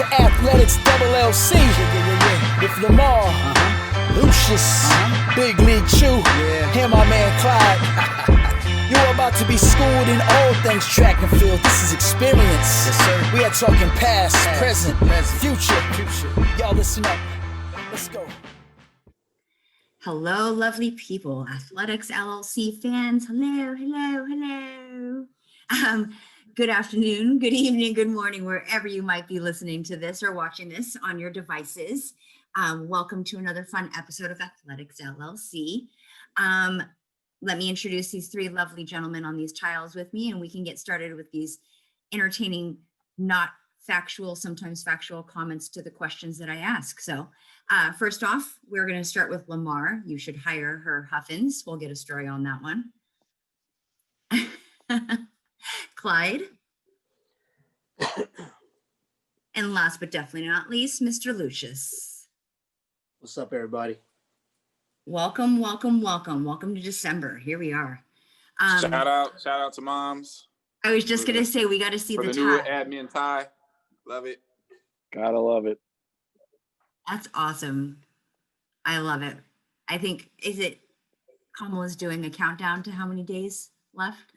to Athletics LLC with Lamar, Lucious, Big League Chew, and my man Clyde. You're about to be schooled in all things track and field. This is experience. Yes, sir. We are talking past, present, future. Y'all listen up. Let's go. Hello, lovely people, Athletics LLC fans. Hello, hello, hello. Good afternoon, good evening, good morning, wherever you might be listening to this or watching this on your devices. Welcome to another fun episode of Athletics LLC. Let me introduce these three lovely gentlemen on these tiles with me, and we can get started with these entertaining, not factual, sometimes factual comments to the questions that I ask. So first off, we're going to start with Lamar. You should hire her Huffins. We'll get a story on that one. Clyde. And last but definitely not least, Mr. Lucious. What's up, everybody? Welcome, welcome, welcome. Welcome to December. Here we are. Shout out to moms. I was just going to say, we got to see for the new tie. admin tie. Love it. Gotta love it. That's awesome. I love it. I think, is it Kamala's doing a countdown to how many days left?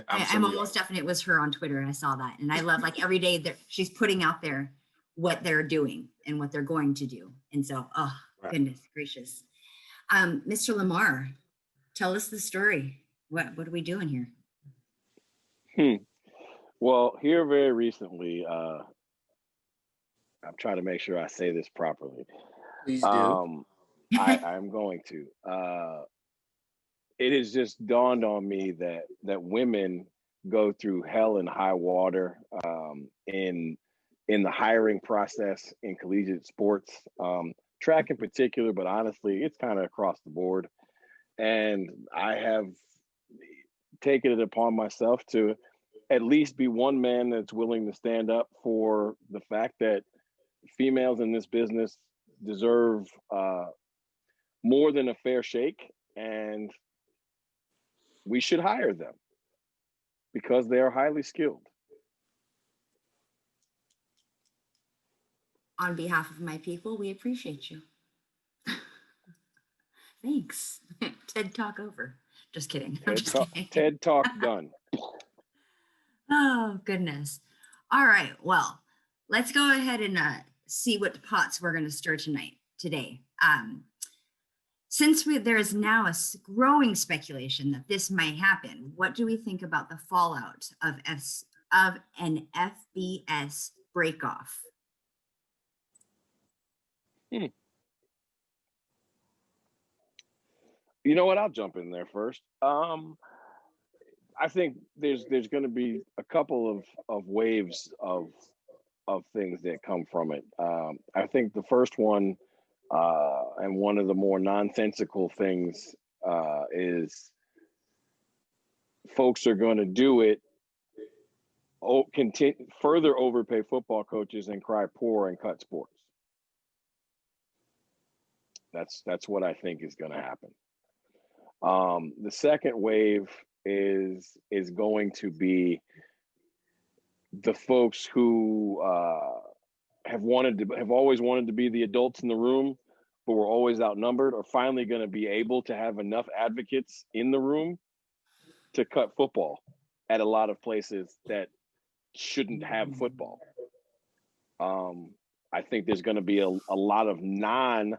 I'm almost definite it was her on Twitter. I saw that. And I love like every day that she's putting out there what they're doing and what they're going to do. And so, oh, goodness gracious. Mr. Lamar, tell us the story. What are we doing here? Well, here very recently, I'm trying to make sure I say this properly. Please do. I'm going to. It has just dawned on me that women go through hell and high water in the hiring process in collegiate sports, track in particular, but honestly, it's kind of across the board. And I have taken it upon myself to at least be one man that's willing to stand up for the fact that females in this business deserve more than a fair shake, and we should hire them because they are highly skilled. On behalf of my people, we appreciate you. Thanks. TED Talk over. Just kidding. TED Talk done. Oh, goodness. All right. Well, let's go ahead and see what pots we're going to stir today. Since there is now a growing speculation that this might happen, what do we think about the fallout of an FBS breakoff? You know what? I'll jump in there first. I think there's going to be a couple of waves of things that come from it. I think the first one, and one of the more nonsensical things, is folks are going to do it, further overpay football coaches and cry poor and cut sports. That's what I think is going to happen. The second wave is going to be the folks who have always wanted to be the adults in the room, but were always outnumbered, are finally going to be able to have enough advocates in the room to cut football at a lot of places that shouldn't have football. I think there's going to be a lot of non-FBS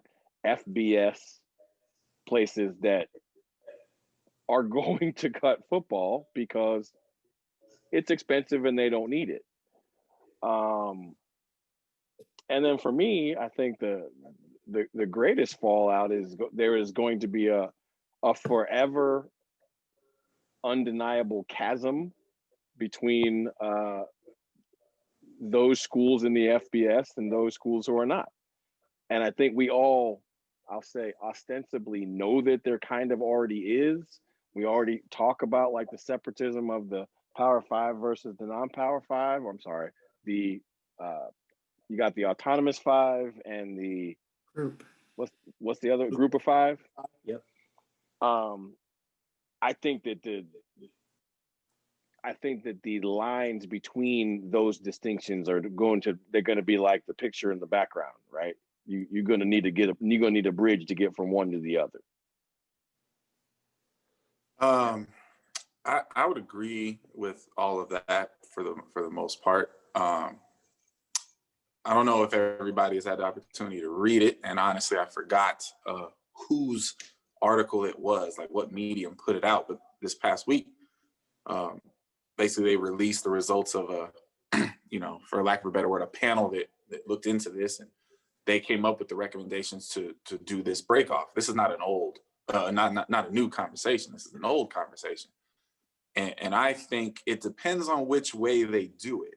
places that are going to cut football because it's expensive and they don't need it. And then for me, I think the greatest fallout is there is going to be a forever undeniable chasm between those schools in the FBS and those schools who are not. And I think we all, I'll say, ostensibly know that there kind of already is. We already talk about like the separatism of the Power Five versus the non-Power Five. Or I'm sorry, you got the Autonomous Five and the group. What's the other group of five? Yep. I think that I think that the lines between those distinctions they're going to be like the picture in the background, right? You're going to need a bridge to get from one to the other. I would agree with all of that for the most part. I don't know if everybody has had the opportunity to read it, and honestly, I forgot whose article it was, like what medium put it out. But this past week, basically, they released the results of a, for lack of a better word, a panel that looked into this, and they came up with the recommendations to do this break off. This is not an old, not a new conversation. This is an old conversation. And I think it depends on which way they do it.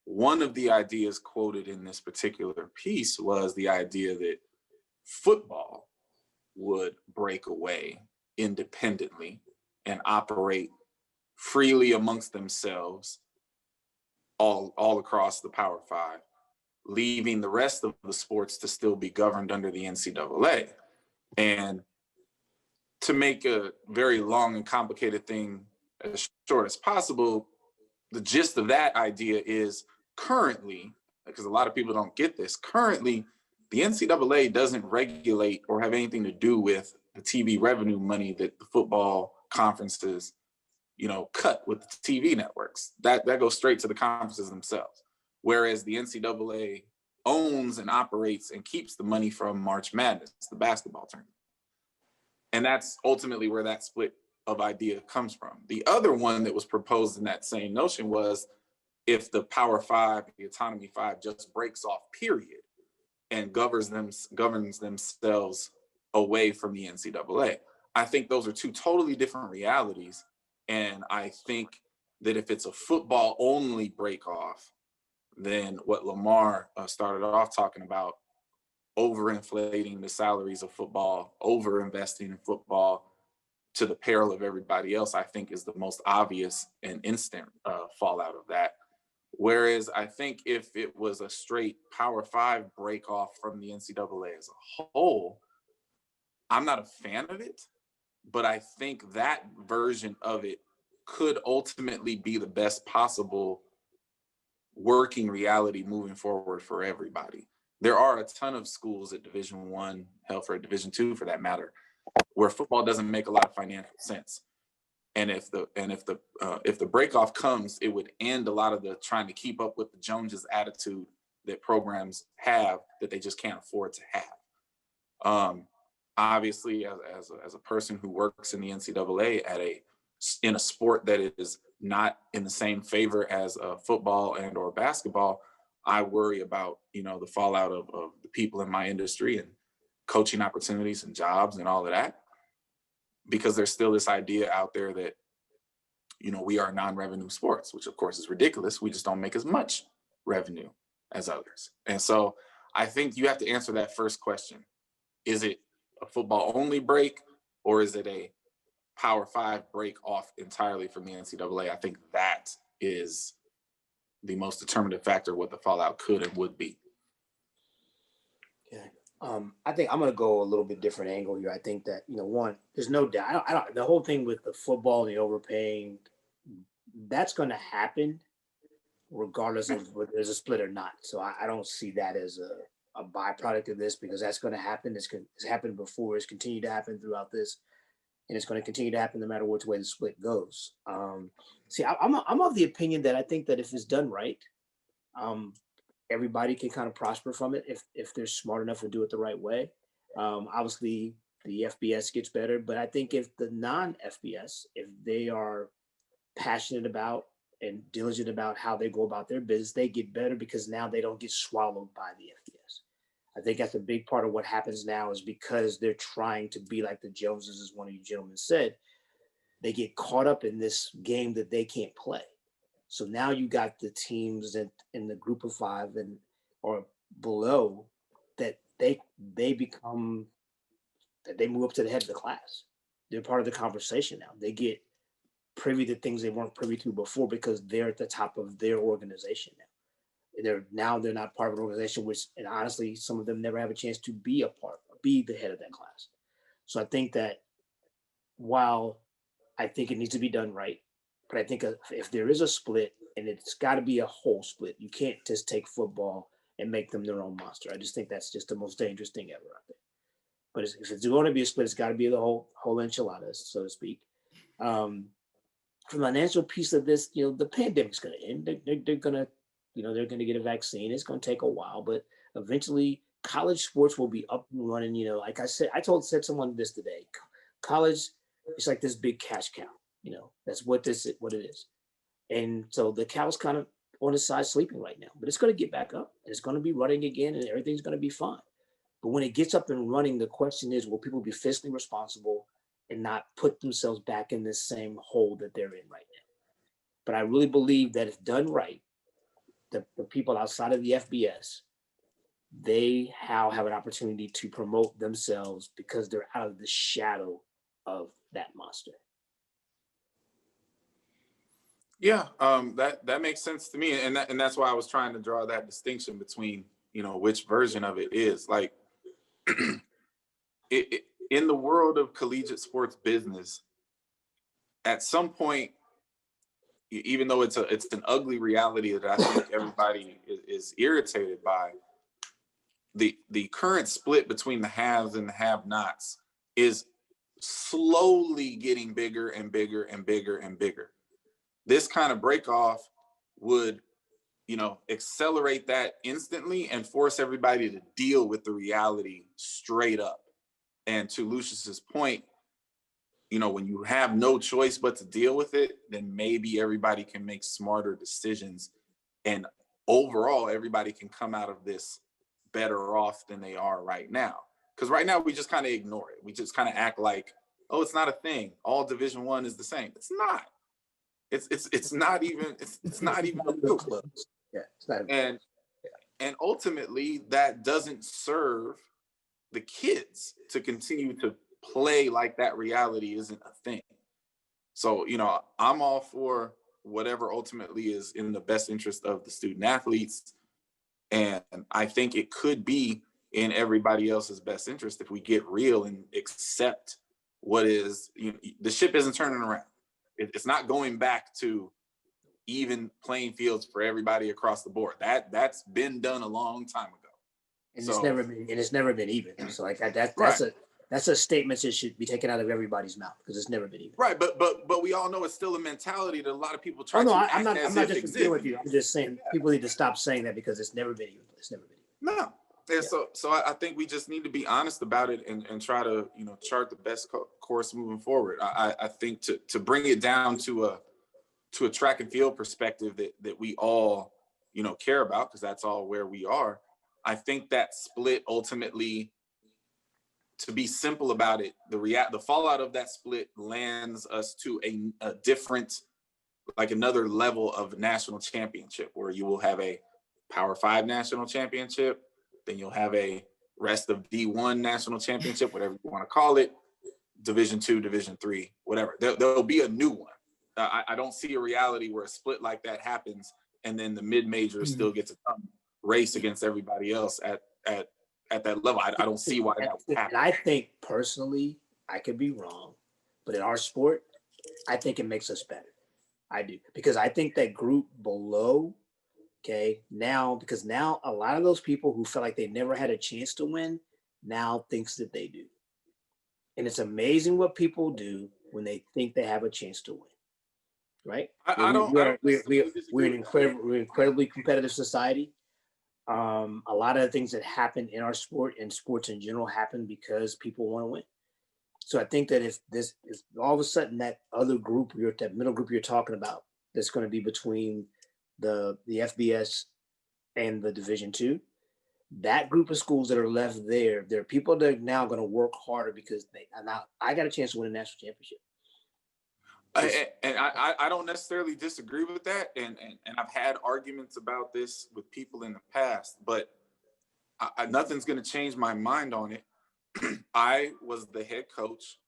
One of the ideas quoted in this particular piece was the idea that football would break away independently and operate freely amongst themselves all across the Power Five, leaving the rest of the sports to still be governed under the NCAA. And to make a very long and complicated thing as short as possible, the gist of that idea is currently, because a lot of people don't get this, currently the NCAA doesn't regulate or have anything to do with the TV revenue money that the football conferences, cut with the TV networks. That goes straight to the conferences themselves. Whereas the NCAA owns and operates and keeps the money from March Madness, the basketball tournament. And that's ultimately where that split of idea comes from. The other one that was proposed in that same notion was if the Power Five, the Autonomy Five, just breaks off, period, and governs themselves away from the NCAA. I think those are two totally different realities. And I think that if it's a football only break off, then what Lamar started off talking about, overinflating the salaries of football, overinvesting in football to the peril of everybody else, I think is the most obvious and instant fallout of that. Whereas I think if it was a straight Power Five break off from the NCAA as a whole, I'm not a fan of it, but I think that version of it could ultimately be the best possible working reality moving forward for everybody. There are a ton of schools at Division I, hell, for Division II for that matter, where football doesn't make a lot of financial sense. And if the break off comes, it would end a lot of the trying to keep up with the Joneses attitude that programs have that they just can't afford to have. Obviously, as a person who works in the NCAA in a sport that is not in the same favor as football and or basketball, I worry about the fallout of the people in my industry and coaching opportunities and jobs and all of that, because there's still this idea out there that we are non-revenue sports, which of course is ridiculous. We just don't make as much revenue as others. And so I think you have to answer that first question. Is it a football only break, or is it a Power Five break off entirely from the NCAA? I think that is the most determinative factor of what the fallout could and would be. Yeah. I think I'm going to go a little bit different angle here. I think that, one, there's no doubt. I don't, the whole thing with the football and the overpaying, that's going to happen regardless of whether there's a split or not. So I don't see that as a byproduct of this, because that's going to happen. It's happened before. It's continued to happen throughout this. And it's going to continue to happen no matter which way the split goes. I'm of the opinion that I think that if it's done right, everybody can kind of prosper from it if they're smart enough to do it the right way. Obviously, the FBS gets better, but I think if the non-FBS, if they are passionate about and diligent about how they go about their business, they get better because now they don't get swallowed by the FBS. I think that's a big part of what happens now, is because they're trying to be like the Joneses, as one of you gentlemen said, they get caught up in this game that they can't play. So now you got the teams that in the group of five or below that they become, that they move up to the head of the class. They're part of the conversation now. They get privy to things they weren't privy to before because they're at the top of their organization now. They're not part of an organization, and honestly, some of them never have a chance to be the head of that class. So I think that while I think it needs to be done right, But I think if there is a split, and it's got to be a whole split, you can't just take football and make them their own monster. I just think that's just the most dangerous thing ever out there. But if it's going to be a split, it's got to be the whole enchiladas, so to speak. From the financial piece of this, the pandemic's going to end. They're going to, they're going to get a vaccine. It's going to take a while, but eventually college sports will be up and running. Like I said, said someone this today. College is like this big cash cow. That's what it is. And so the cow's kind of on the side sleeping right now, but it's going to get back up and it's going to be running again and everything's going to be fine. But when it gets up and running, the question is, will people be fiscally responsible and not put themselves back in this same hole that they're in right now? But I really believe that if done right, the people outside of the FBS, they have an opportunity to promote themselves because they're out of the shadow of that monster. Yeah, that makes sense to me, and that's why I was trying to draw that distinction between which version of it is. Like, in the world of collegiate sports business, at some point, even though it's an ugly reality that I think everybody is irritated by, the current split between the haves and the have-nots is slowly getting bigger and bigger and bigger and bigger. This kind of break off would, accelerate that instantly and force everybody to deal with the reality straight up. And to Lucious's point, when you have no choice but to deal with it, then maybe everybody can make smarter decisions. And overall, everybody can come out of this better off than they are right now. Because right now we just kind of ignore it. We just kind of act like, oh, it's not a thing. All Division I is the same. It's not. It's not even a little close. Yeah, it's not. And ultimately that doesn't serve the kids to continue to play like that reality isn't a thing. So, I'm all for whatever ultimately is in the best interest of the student athletes. And I think it could be in everybody else's best interest if we get real and accept what is, the ship isn't turning around. It's not going back to even playing fields for everybody across the board. That's been done a long time ago. And it's never been even. So like that's right. That's a statement that should be taken out of everybody's mouth because it's never been even. Right, but we all know it's still a mentality that a lot of people try I'm not disagreeing with you. I'm just saying people need to stop saying that because it's never been even. It's never been even. No. And so I think we just need to be honest about it and try to chart the best course moving forward. I think to bring it down to a track and field perspective that we all care about, because that's all where we are. I think that split ultimately, to be simple about it, the fallout of that split lands us to a different, like another level of national championship, where you will have a Power 5 national championship, then you'll have a rest of D1 national championship, whatever you want to call it, Division II, Division III, whatever. There'll be a new one. I don't see a reality where a split like that happens and then the mid-major still gets a race against everybody else at that level. I don't see why that would happen. And I think personally, I could be wrong, but in our sport, I think it makes us better. I do, because I think that group below, because now a lot of those people who felt like they never had a chance to win now thinks that they do. And it's amazing what people do when they think they have a chance to win. Right? We're an incredibly competitive society. A lot of the things that happen in our sport and sports in general happen because people want to win. So I think that if this is all of a sudden that other group, that middle group you're talking about, that's going to be between the FBS and the Division II, that group of schools that are left there are people that are now going to work harder because I got a chance to win a national championship. And I don't necessarily disagree with that, and I've had arguments about this with people in the past, but nothing's going to change my mind on it. I was the head coach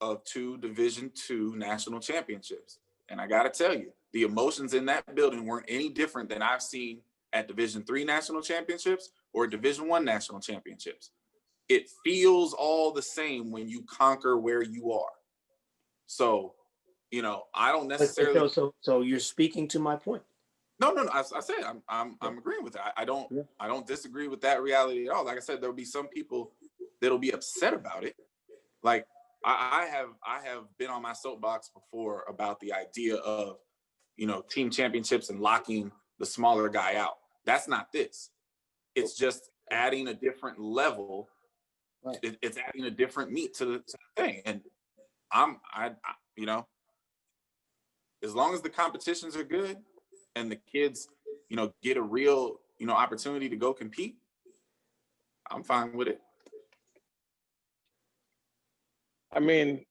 of 2 Division II national championships, and I got to tell you, the emotions in that building weren't any different than I've seen at Division III national championships or Division I national championships. It feels all the same when you conquer where you are. So you know, I don't But necessarily. so you're speaking to my point. No. I said I'm agreeing with that. I don't disagree with that reality at all. Like I said, there'll be some people that'll be upset about it. Like I have been on my soapbox before about the idea of, you know, team championships and locking the smaller guy out. That's not this. It's just adding a different level. Right. It's adding a different meat to the thing. And I you know, as long as the competitions are good and the kids, you know, get a real, you know, opportunity to go compete, I'm fine with it. I mean,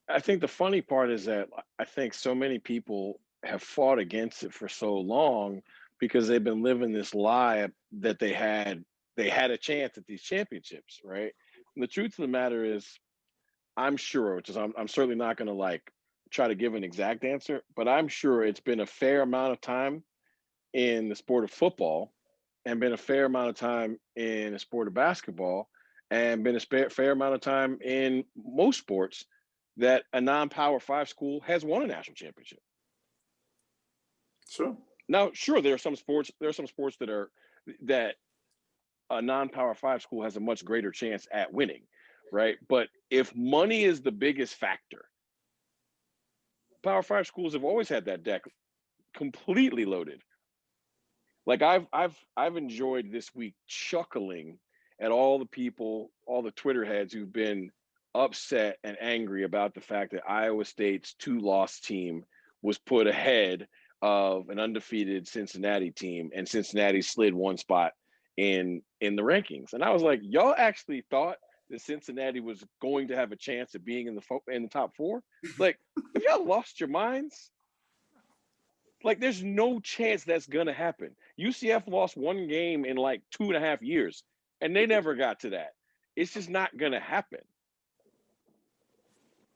I think the funny part is that I think so many people have fought against it for so long because they've been living this lie that they had a chance at these championships, right? And the truth of the matter is, I'm sure, which is I'm certainly not going to like try to give an exact answer, but I'm sure it's been a fair amount of time in the sport of football and been a fair amount of time in the sport of basketball and been a fair amount of time in most sports that a non-Power 5 school has won a national championship. Sure. Now, sure, there are some sports that a non-Power 5 school has a much greater chance at winning, right? But if money is the biggest factor, Power 5 schools have always had that deck completely loaded. Like I've enjoyed this week chuckling at all the people, all the Twitter heads who've been upset and angry about the fact that Iowa State's 2-loss team was put ahead of an undefeated Cincinnati team, and Cincinnati slid one spot in the rankings. And I was like, y'all actually thought that Cincinnati was going to have a chance of being in the top 4? Like, have y'all lost your minds? Like, there's no chance that's gonna happen. UCF lost one game in like 2.5 years, and they never got to that. It's just not gonna happen.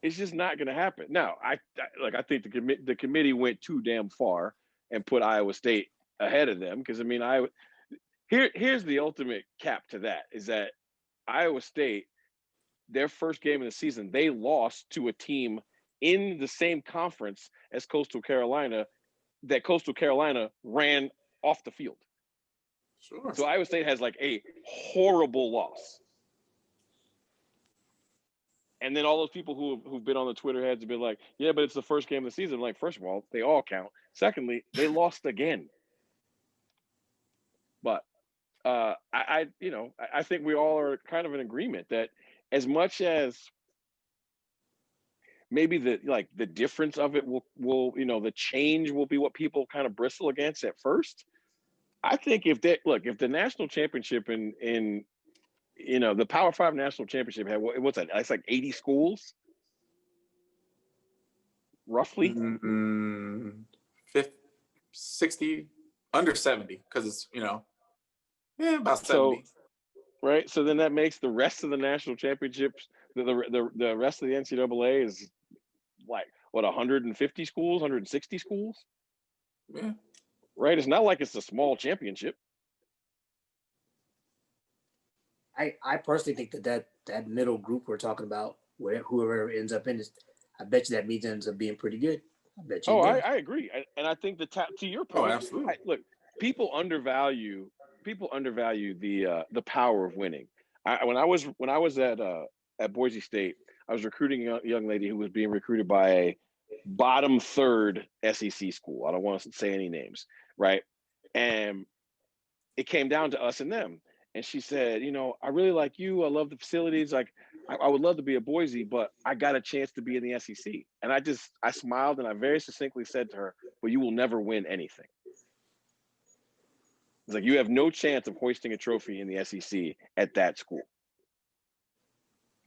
It's just not gonna happen. Now, I think the committee went too damn far and put Iowa State ahead of them, because I mean, here's the ultimate cap to that, is that Iowa State, their first game of the season, they lost to a team in the same conference as Coastal Carolina, that Coastal Carolina ran off the field. Sure. So Iowa State has like a horrible loss. And then all those people who've been on the Twitter heads have been like, yeah, but it's the first game of the season. I'm like, first of all, they all count. Secondly, they lost again. But I think we all are kind of in agreement that as much as maybe the difference of it will the change will be what people kind of bristle against at first. I think if the national championship in the Power 5 national championship had, what's that? It's like 80 schools, roughly. 60, under 70, because it's about 70. So, right. So then that makes the rest of the national championships, the rest of the NCAA is like what, 150 schools, 160 schools. Yeah. Right. It's not like it's a small championship. I personally think that middle group we're talking about, where whoever ends up in this, I bet you that means ends up being pretty good. I bet you. I agree, and I think to your point, absolutely. Look, people undervalue the power of winning. When I was at Boise State, I was recruiting a young lady who was being recruited by a bottom third SEC school. I don't want to say any names, right? And it came down to us and them. And she said, I really like you. I love the facilities. Like, I would love to be at Boise, but I got a chance to be in the SEC. And I smiled and I very succinctly said to her, well, you will never win anything. It's like, you have no chance of hoisting a trophy in the SEC at that school.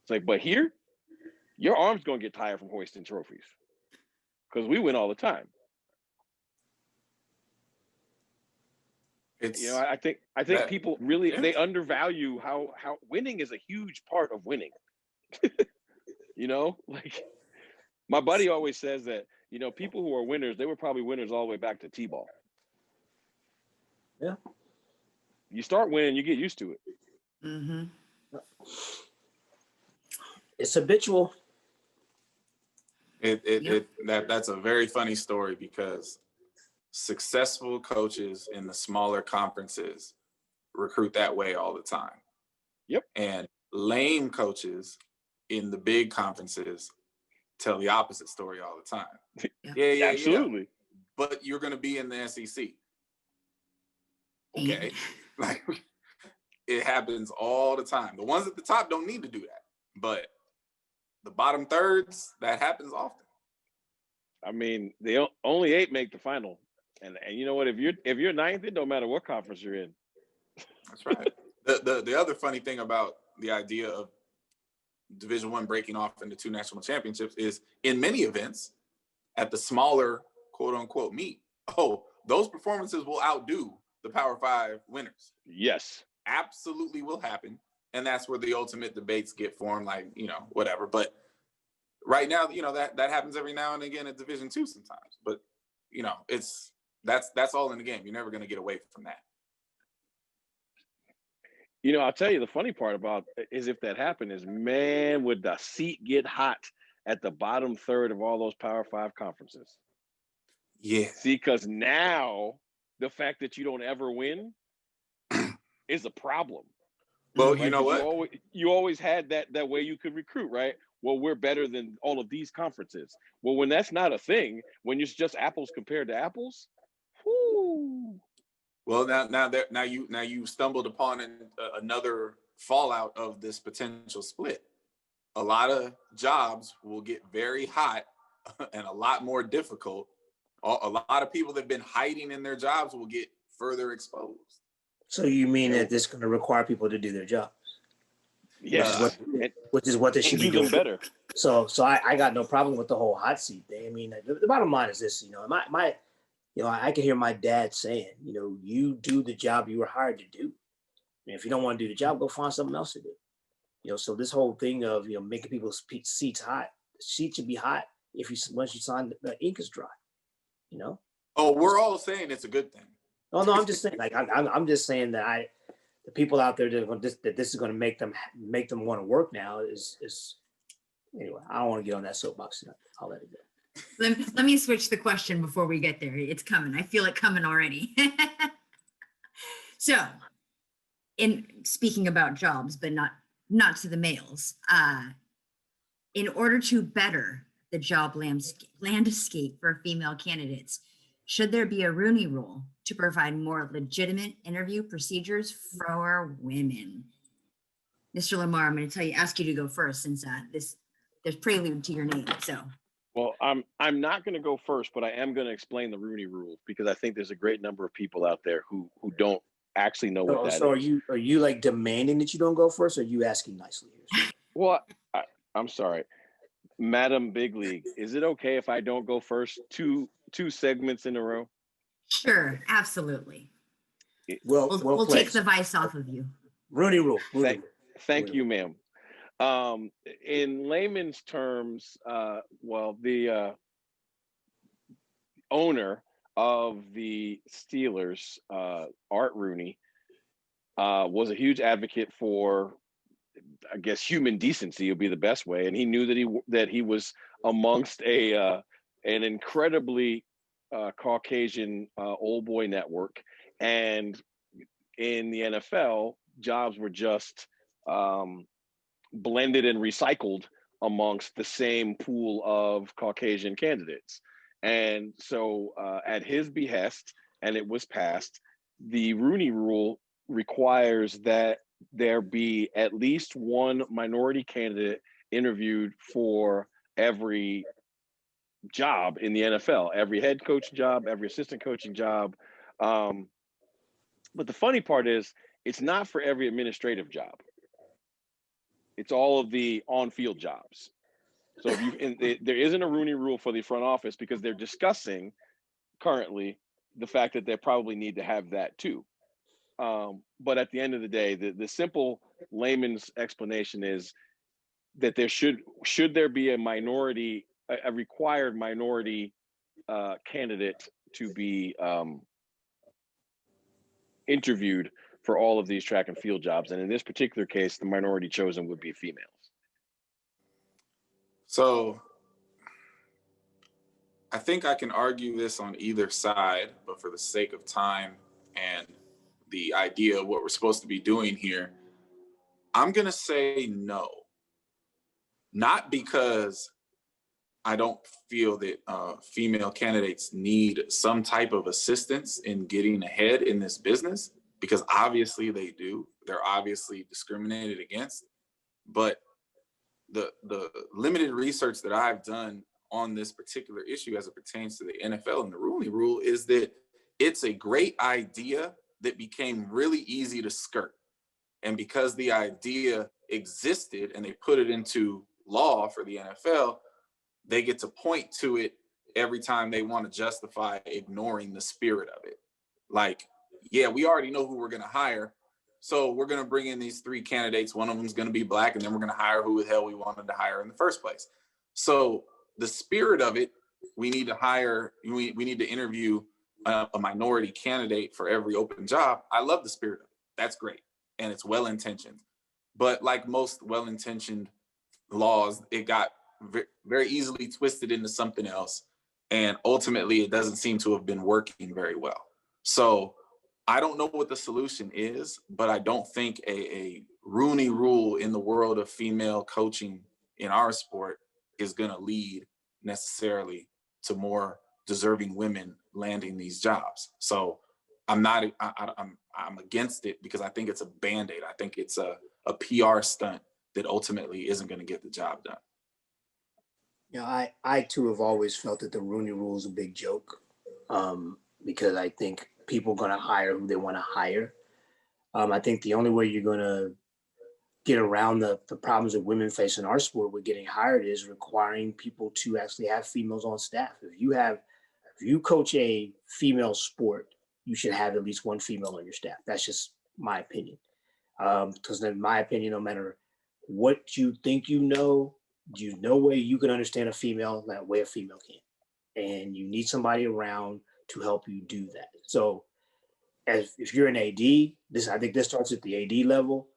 It's like, but here, your arm's going to get tired from hoisting trophies because we win all the time. I think people really, they undervalue how winning is a huge part of winning. Like my buddy always says that, people who are winners, they were probably winners all the way back to T-ball. Yeah. You start winning, you get used to it. Mm-hmm. It's habitual. That's a very funny story because successful coaches in the smaller conferences recruit that way all the time. Yep. And lame coaches in the big conferences tell the opposite story all the time. Yeah. Absolutely. But you're going to be in the SEC. Okay. Like, it happens all the time. The ones at the top don't need to do that, but the bottom thirds, that happens often. I mean, they only 8 make the final, and you know what? If you're ninth, it don't matter what conference you're in. That's right. The other funny thing about the idea of Division I breaking off into 2 national championships is in many events at the smaller quote unquote meet, those performances will outdo the Power 5 winners. Yes. Absolutely will happen. And that's where the ultimate debates get formed, like, whatever. But right now, that happens every now and again at Division II sometimes. But, that's all in the game. You're never going to get away from that. I'll tell you the funny part about is if that happened is, man, would the seat get hot at the bottom third of all those Power 5 conferences. Yeah. See, because now the fact that you don't ever win is a problem. Well, right? You know what? You always had that way you could recruit, right? Well, we're better than all of these conferences. Well, when that's not a thing, when it's just apples compared to apples, whoo. Well, now you stumbled upon another fallout of this potential split. A lot of jobs will get very hot and a lot more difficult. A lot of people that have been hiding in their jobs will get further exposed. So you mean that this is going to require people to do their jobs? Yes, which is what they should be doing better. So I got no problem with the whole hot seat thing. I mean, the bottom line is this: I can hear my dad saying, you do the job you were hired to do. And if you don't want to do the job, go find something else to do. So this whole thing of making people's seats hot, the seat should be hot once you sign the ink is dry. Oh, we're all saying it's a good thing. Oh no, I'm just saying. Like I'm just saying that the people out there that this is going to make them want to work now is anyway. I don't want to get on that soapbox tonight. I'll let it go. Let me switch the question before we get there. It's coming. I feel it coming already. So, in speaking about jobs, but not to the males, in order to better the job landscape for female candidates, should there be a Rooney Rule to provide more legitimate interview procedures for women? Mr. Lamar, I'm going to ask you to go first since there's prelude to your name. So. Well, I'm not going to go first, but I am going to explain the Rooney Rule because I think there's a great number of people out there who don't actually know what that is. So are you like demanding that you don't go first, or are you asking nicely? Well, I'm sorry, Madam Big League. Is it okay if I don't go first two segments in a row? Sure, absolutely. We'll take the vice off of you. Rooney Rule. Thank you, ma'am. In layman's terms, the owner of the Steelers, Art Rooney, was a huge advocate for, I guess, human decency would be the best way, and he knew that he was amongst an incredibly Caucasian old boy network, and in the NFL, jobs were just blended and recycled amongst the same pool of Caucasian candidates. And so at his behest, and it was passed, the Rooney Rule requires that there be at least one minority candidate interviewed for every job in the NFL, every head coach job, every assistant coaching job. But the funny part is, it's not for every administrative job. It's all of the on-field jobs. So there isn't a Rooney Rule for the front office because they're discussing currently the fact that they probably need to have that too. But at the end of the day, the simple layman's explanation is that there should there be a required minority candidate to be interviewed for all of these track and field jobs. And in this particular case, the minority chosen would be females. So I think I can argue this on either side, but for the sake of time and the idea of what we're supposed to be doing here, I'm going to say no. Not because I don't feel that female candidates need some type of assistance in getting ahead in this business, because obviously they do. They're obviously discriminated against. But the limited research that I've done on this particular issue as it pertains to the NFL and the Rooney Rule is that it's a great idea that became really easy to skirt. And because the idea existed and they put it into law for the NFL, they get to point to it every time they want to justify ignoring the spirit of it. Like, yeah, we already know who we're going to hire. So we're going to bring in these 3 candidates. One of them is going to be black, and then we're going to hire who the hell we wanted to hire in the first place. So the spirit of it, we need to hire, we need to interview a minority candidate for every open job. I love the spirit of it. That's great. And it's well-intentioned. But like most well-intentioned laws, it got very easily twisted into something else. And ultimately, it doesn't seem to have been working very well. So I don't know what the solution is, but I don't think a Rooney Rule in the world of female coaching in our sport is going to lead necessarily to more deserving women landing these jobs. So I'm against it because I think it's a Band-Aid. I think it's a PR stunt that ultimately isn't going to get the job done. You know, I too have always felt that the Rooney Rule is a big joke, because I think people are going to hire who they want to hire. I think the only way you're going to get around the problems that women face in our sport with getting hired is requiring people to actually have females on staff. If you coach a female sport, you should have at least one female on your staff. That's just my opinion. Because in my opinion, no matter what you think there's no way you can understand a female that way a female can. And you need somebody around to help you do that. So if you're an AD, I think this starts at the AD level.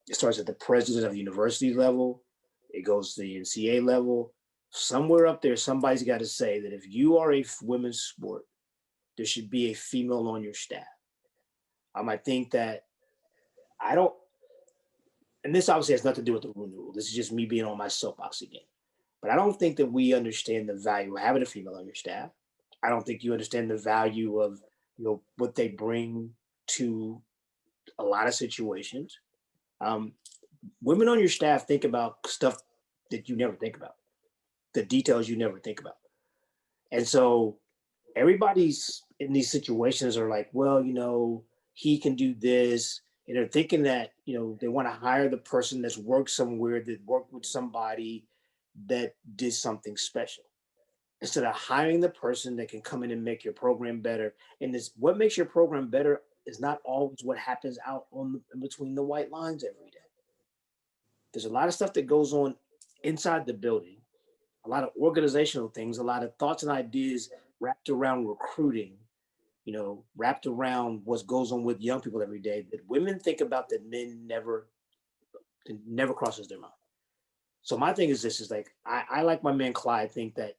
It starts at the president of the university level. It goes to the NCAA level. Somewhere up there, somebody's got to say that if you are a women's sport, there should be a female on your staff. I think that and this obviously has nothing to do with the Rooney Rule. This is just me being on my soapbox again. But I don't think that we understand the value of having a female on your staff. I don't think you understand the value of what they bring to a lot of situations. Women on your staff think about stuff that you never think about, the details you never think about. And so everybody's in these situations are like, well, he can do this. And they're thinking that, they want to hire the person that's worked somewhere, that worked with somebody that did something special, instead of hiring the person that can come in and make your program better. And what makes your program better is not always what happens out in between the white lines every day. There's a lot of stuff that goes on inside the building, a lot of organizational things, a lot of thoughts and ideas wrapped around recruiting, wrapped around what goes on with young people every day that women think about that men never crosses their mind. So my thing is this, is like, I like my man Clyde think that,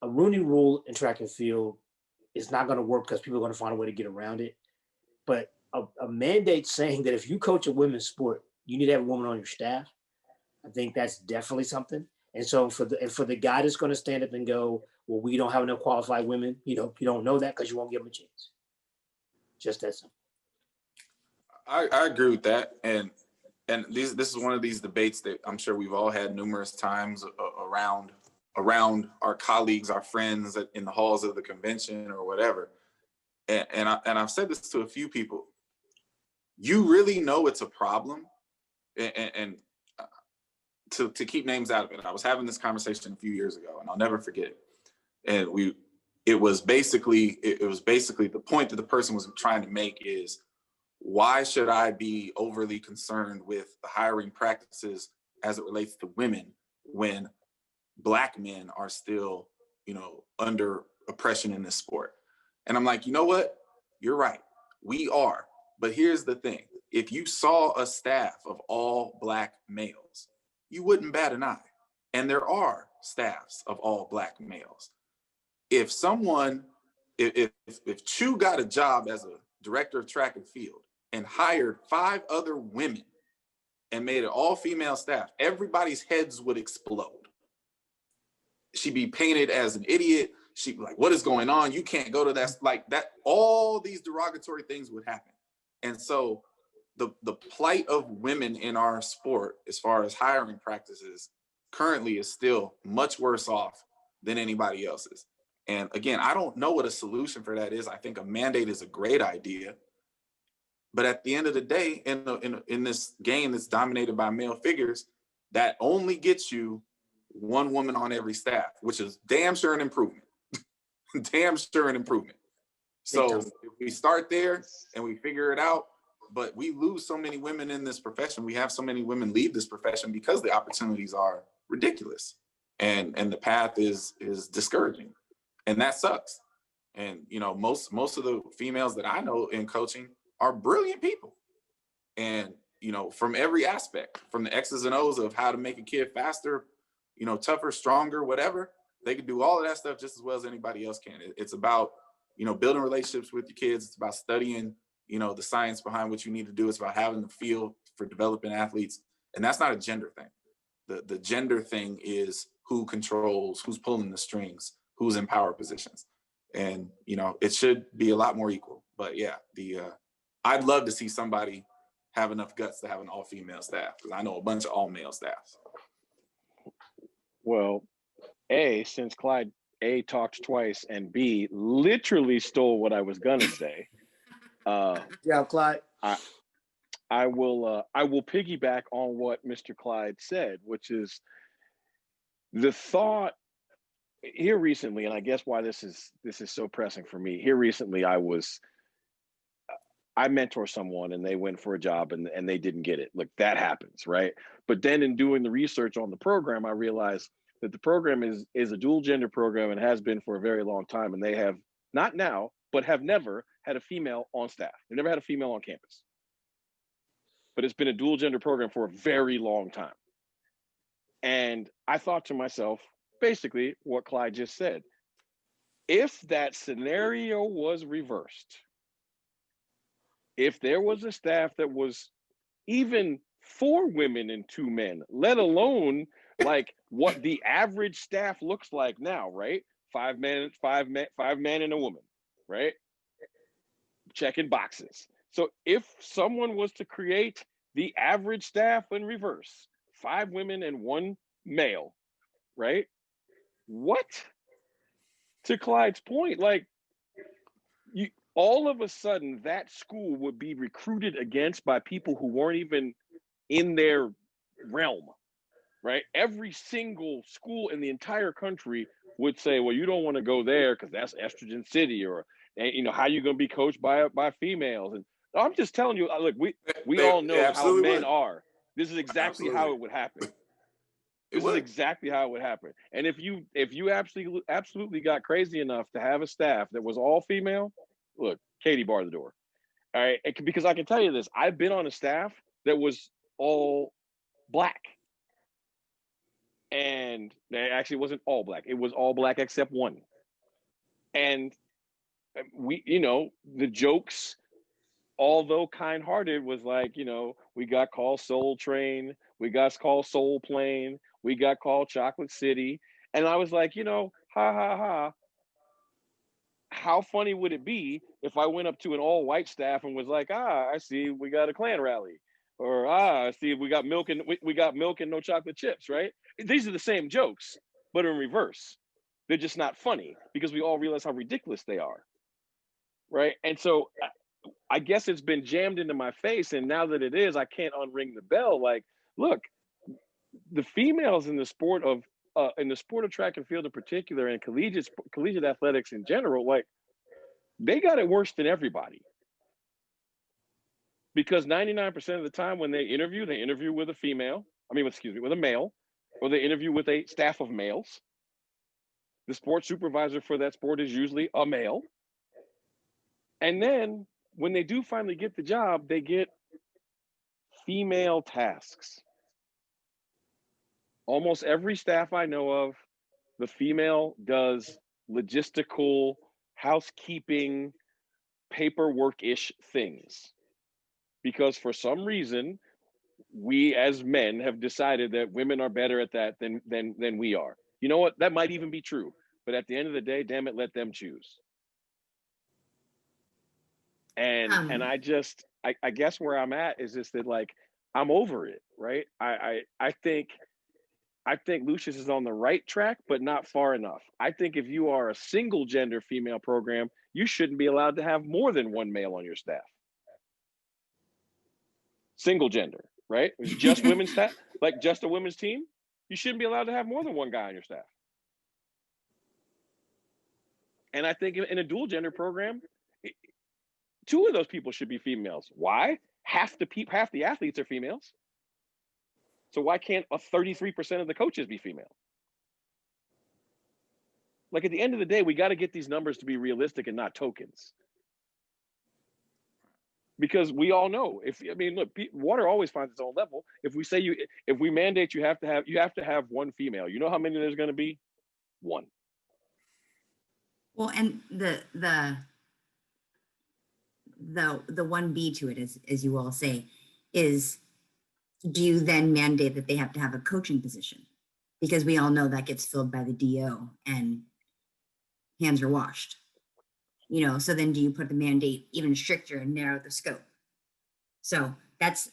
a Rooney Rule in track and field is not going to work because people are going to find a way to get around it. But a mandate saying that if you coach a women's sport, you need to have a woman on your staff, I think that's definitely something. And so for the guy that's going to stand up and go, well, we don't have enough qualified women, you don't know that because you won't give them a chance. Just that simple. I agree with that. And this is one of these debates that I'm sure we've all had numerous times around our colleagues, our friends in the halls of the convention or whatever. And I've said this to a few people. You really know it's a problem, and to keep names out of it. I was having this conversation a few years ago, and I'll never forget it. And it was basically the point that the person was trying to make is, why should I be overly concerned with the hiring practices as it relates to women when Black men are still, under oppression in this sport? And I'm like, you know what? You're right. We are. But here's the thing. If you saw a staff of all Black males, you wouldn't bat an eye. And there are staffs of all Black males. If Chu got a job as a director of track and field and hired 5 other women and made it all female staff, everybody's heads would explode. She'd be painted as an idiot. She'd be like, what is going on? You can't go to that. Like that, all these derogatory things would happen. And so the plight of women in our sport, as far as hiring practices, currently is still much worse off than anybody else's. And again, I don't know what a solution for that is. I think a mandate is a great idea. But at the end of the day, in this game that's dominated by male figures, that only gets you 1 woman on every staff, which is damn sure an improvement. Damn sure an improvement. So if we start there and we figure it out, but we lose so many women in this profession. We have so many women leave this profession because the opportunities are ridiculous, and the path is discouraging, and that sucks. And you know, most of the females that I know in coaching are brilliant people, and you know, from every aspect, from the X's and O's of how to make a kid faster, you know, tougher, stronger, whatever. They can do all of that stuff just as well as anybody else can. It's about, you know, building relationships with your kids. It's about studying, you know, the science behind what you need to do. It's about having the feel for developing athletes. And that's not a gender thing. The gender thing is who controls, who's pulling the strings, who's in power positions. And, you know, it should be a lot more equal. But yeah, I'd love to see somebody have enough guts to have an all-female staff, because I know a bunch of all-male staffs. Well, A, since Clyde A talked twice and B literally stole what I was gonna say. Yeah, Clyde. I will piggyback on what Mr. Clyde said, which is the thought here recently, and I guess why this is so pressing for me. Here recently, I mentor someone and they went for a job and they didn't get it. Look, that happens, right? But then in doing the research on the program, I realized that the program is a dual gender program and has been for a very long time. And they have, not now, but have never had a female on staff. They've never had a female on campus. But it's been a dual gender program for a very long time. And I thought to myself, basically what Clyde just said, if that scenario was reversed, if there was a staff that was even 4 women and 2 men, let alone like what the average staff looks like now, right? 5 men and a woman, right? Checking boxes. So if someone was to create the average staff in reverse, 5 women and 1 male, right? What? To Clyde's point, like all of a sudden that school would be recruited against by people who weren't even in their realm, right? Every single school in the entire country would say, well, you don't want to go there because that's estrogen city, or, you know, how you going to be coached by females. And I'm just telling you, look, we all know how men are. This is exactly how it would happen. This is exactly how it would happen. And if you absolutely got crazy enough to have a staff that was all female, look, Katie barred the door. All right, because I can tell you this, I've been on a staff that was all Black. And it actually wasn't all Black. It was all Black except 1. And we, you know, the jokes, although kind-hearted, was like, you know, we got called Soul Train, we got called Soul Plane, we got called Chocolate City. And I was like, you know, ha, ha, ha. How funny would it be if I went up to an all-white staff and was like, I see we got a Klan rally, or I see we got milk and no chocolate chips, right? These are the same jokes, but in reverse. They're just not funny because we all realize how ridiculous they are, right? And so I guess it's been jammed into my face, and now that it is, I can't unring the bell. Like, look, the females in the sport of track and field in particular, and collegiate athletics in general, like, they got it worse than everybody. Because 99% of the time when they interview with a male, or they interview with a staff of males. The sports supervisor for that sport is usually a male. And then when they do finally get the job, they get female tasks. Almost every staff I know of the female does logistical, housekeeping, paperwork-ish things. Because for some reason, we as men have decided that women are better at that than we are. You know what? That might even be true. But at the end of the day, damn it, let them choose. And I guess where I'm at is just that, like, I'm over it, right? I think Lucious is on the right track, but not far enough. I think if you are a single gender female program, you shouldn't be allowed to have more than one male on your staff. Single gender, right? It's just women's staff, like just a women's team. You shouldn't be allowed to have more than one guy on your staff. And I think in a dual gender program, two of those people should be females. Why? Half the athletes are females. So why can't 33% of the coaches be female? Like, at the end of the day, we got to get these numbers to be realistic and not tokens. Because we all know, look, water always finds its own level. If we mandate you have to have one female, you know how many there's going to be? One. Well, and the 1B to it, as you all say, is, do you then mandate that they have to have a coaching position? Because we all know that gets filled by the DO and hands are washed. So then do you put the mandate even stricter and narrow the scope? So that's,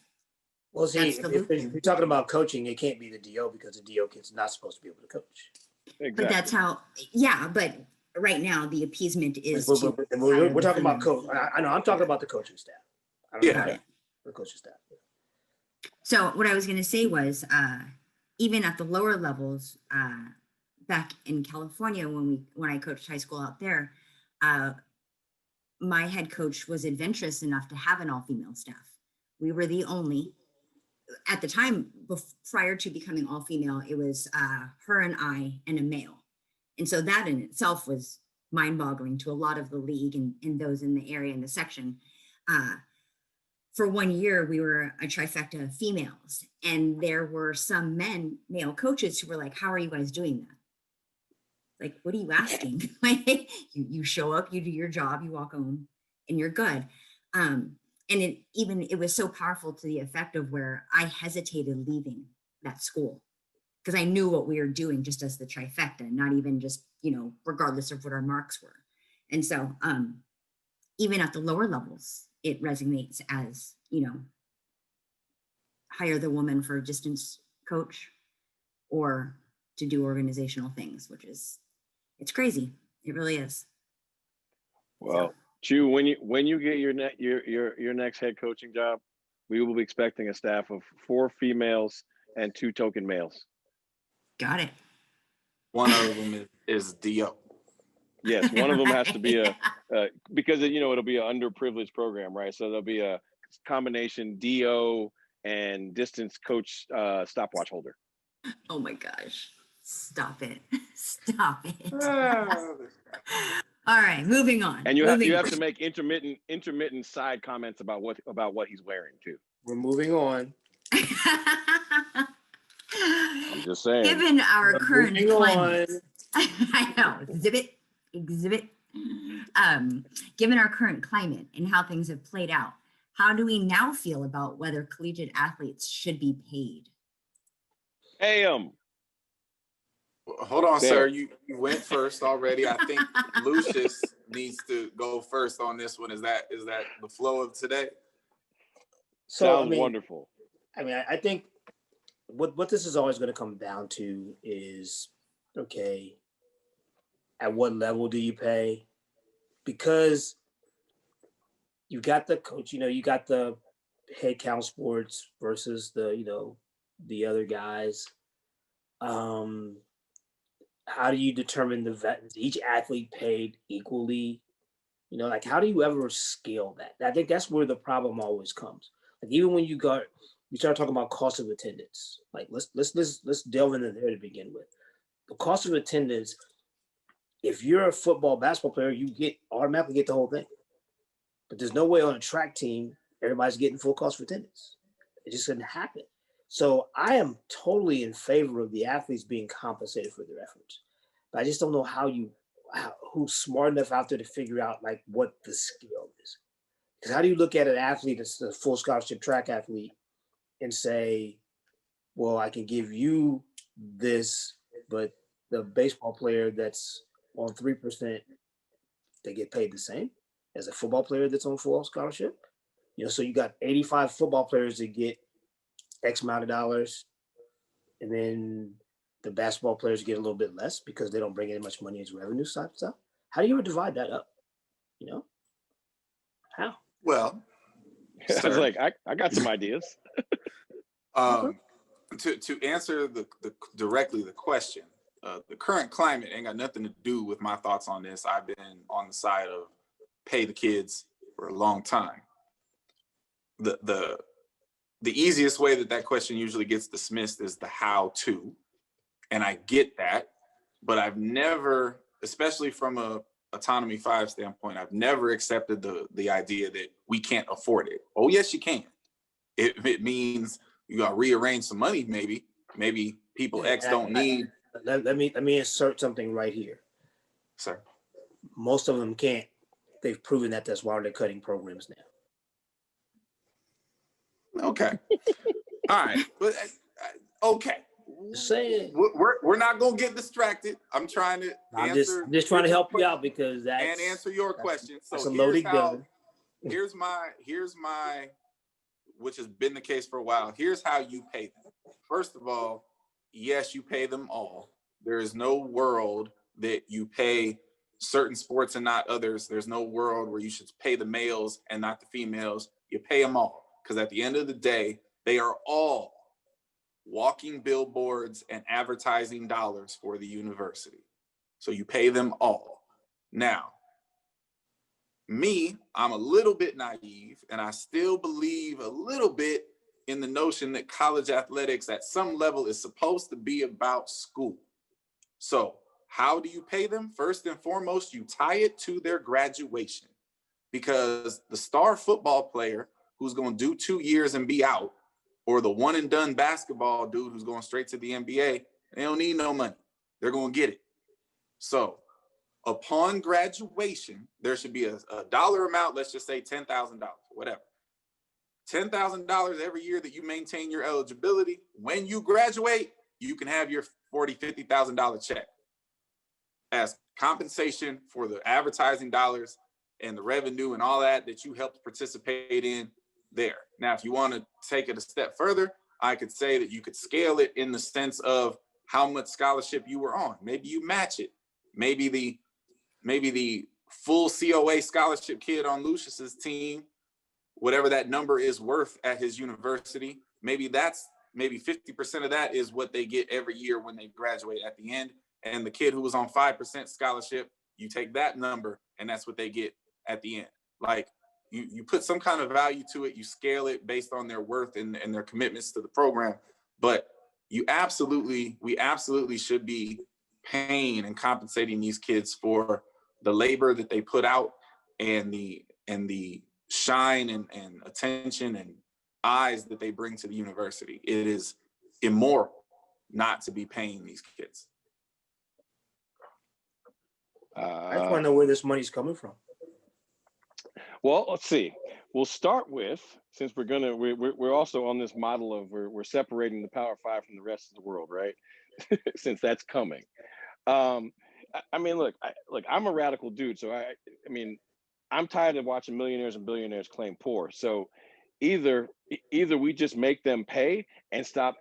well, see, that's if you're talking about coaching, it can't be the DO, because the DO kid's not supposed to be able to coach. Exactly. But that's how, but right now the appeasement is we're talking about coach. I know, I'm talking about the coaching staff. Yeah. The coaching staff. So what I was going to say was, even at the lower levels, back in California, when I coached high school out there, my head coach was adventurous enough to have an all-female staff. We were the only, at the time, prior to becoming all-female, it was her and I and a male. And so that in itself was mind-boggling to a lot of the league and those in the area in the section. For 1 year, we were a trifecta of females, and there were some male coaches who were like, how are you guys doing that? Like, what are you asking? you show up, you do your job, you walk home, and you're good. And it was so powerful to the effect of where I hesitated leaving that school, because I knew what we were doing just as the trifecta, not even just, regardless of what our marks were. And so even at the lower levels, it resonates as, hire the woman for a distance coach or to do organizational things, it's crazy. It really is. Well, so, Chu, when you get your next head coaching job, we will be expecting a staff of 4 females and 2 token males. Got it. One of them is DO. Yes, one of them has to be because it'll be an underprivileged program, right? So there'll be a combination DO and distance coach stopwatch holder. Oh my gosh. Stop it. Stop it. All right, moving on. And you have to make intermittent side comments about what he's wearing too. We're moving on. I'm just saying. Given our current climate, I know, exhibit. Given our current climate and how things have played out, how do we now feel about whether collegiate athletes should be paid? Pay Hold on, sir. You went first already. I think Lucious needs to go first on this one. Is that the flow of today? Sounds wonderful. I think what this is always going to come down to is, okay, at what level do you pay? Because you got the coach, you got the head count sports versus the other guys. How do you determine each athlete paid equally? How do you ever scale that? I think that's where the problem always comes. Like, even when you start talking about cost of attendance, like let's delve into there to begin with. The cost of attendance, if you're a football, basketball player, you automatically get the whole thing. But there's no way on a track team, everybody's getting full cost of attendance. It just doesn't happen. So I am totally in favor of the athletes being compensated for their efforts. but I just don't know who's smart enough out there to figure out like what the skill is. Because how do you look at an athlete that's a full scholarship track athlete and say, well, I can give you this, but the baseball player that's on 3%, they get paid the same as a football player that's on full scholarship? So you got 85 football players that get X amount of dollars, and then the basketball players get a little bit less because they don't bring in much money as revenue type stuff. How do you ever divide that up? How? Well, I was like, I got some ideas. To answer directly the question, the current climate ain't got nothing to do with my thoughts on this. I've been on the side of pay the kids for a long time. The easiest way that question usually gets dismissed is the how to, and I get that, but I've never, especially from a Autonomy 5 standpoint, I've never accepted the idea that we can't afford it. Oh yes, you can. It means you got to rearrange some money. Maybe people X don't need. Let me insert something right here. Sir. Most of them can't. They've proven that's why they're cutting programs now. Okay. All right. But okay. Just saying. We're not gonna get distracted. I'm trying to. I'm just trying to help you out because and answer your question. So here's my, which has been the case for a while. Here's how you pay them. First of all, yes, you pay them all. There is no world that you pay certain sports and not others. There's no world where you should pay the males and not the females. You pay them all because at the end of the day, they are all walking billboards and advertising dollars for the university. So you pay them all. Now, I'm a little bit naive, and I still believe a little bit in the notion that college athletics at some level is supposed to be about school. So how do you pay them? First and foremost, you tie it to their graduation, because the star football player who's going to do 2 years and be out, or the one and done basketball dude who's going straight to the NBA, they don't need no money. They're going to get it. So upon graduation, there should be a dollar amount, let's just say $10,000, whatever. $10,000 every year that you maintain your eligibility. When you graduate, you can have your $40,000, $50,000 check as compensation for the advertising dollars and the revenue and all that you helped participate in there. Now, if you want to take it a step further, I could say that you could scale it in the sense of how much scholarship you were on. Maybe you match it. Maybe the full COA scholarship kid on Lucious's team, whatever that number is worth at his university, maybe 50% of that is what they get every year when they graduate at the end. And the kid who was on 5% scholarship, you take that number and that's what they get at the end. Like you put some kind of value to it, you scale it based on their worth and their commitments to the program. But we absolutely should be paying and compensating these kids for the labor that they put out and the shine and attention and eyes that they bring to the university. It is immoral not to be paying these kids. I just want to know where this money's coming from. Well, let's see. We'll start with, since we're also on this model of we're separating the Power Five from the rest of the world, right? Since that's coming. I mean, look, I'm a radical dude, so I mean, I'm tired of watching millionaires and billionaires claim poor. So either we just make them pay and stop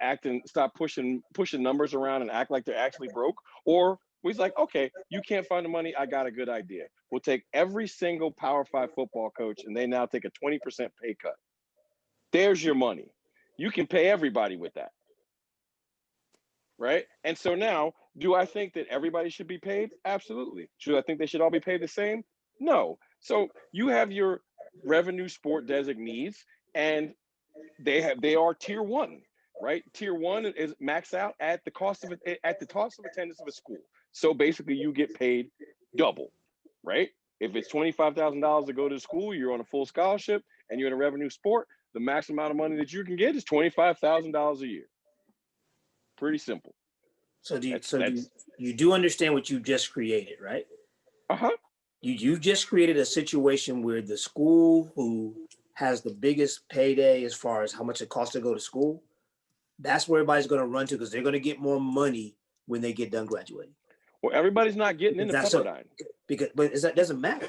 pushing numbers around and act like they're actually broke, or we're like, okay, you can't find the money. I got a good idea. We'll take every single Power 5 football coach and they now take a 20% pay cut. There's your money. You can pay everybody with that. Right? And so now, do I think that everybody should be paid? Absolutely. Should I think they should all be paid the same? No. So you have your revenue sport designees, and they are tier 1, right? Tier 1 is maxed out at the cost of attendance of a school. So basically, you get paid double, right? If it's $25,000 to go to school, you're on a full scholarship, and you're in a revenue sport, the max amount of money that you can get is $25,000 a year. Pretty simple. So you do understand what you just created, right? You've just created a situation where the school who has the biggest payday as far as how much it costs to go to school, that's where everybody's going to run to because they're going to get more money when they get done graduating. Well, everybody's not getting into Pepperdine. But that doesn't matter.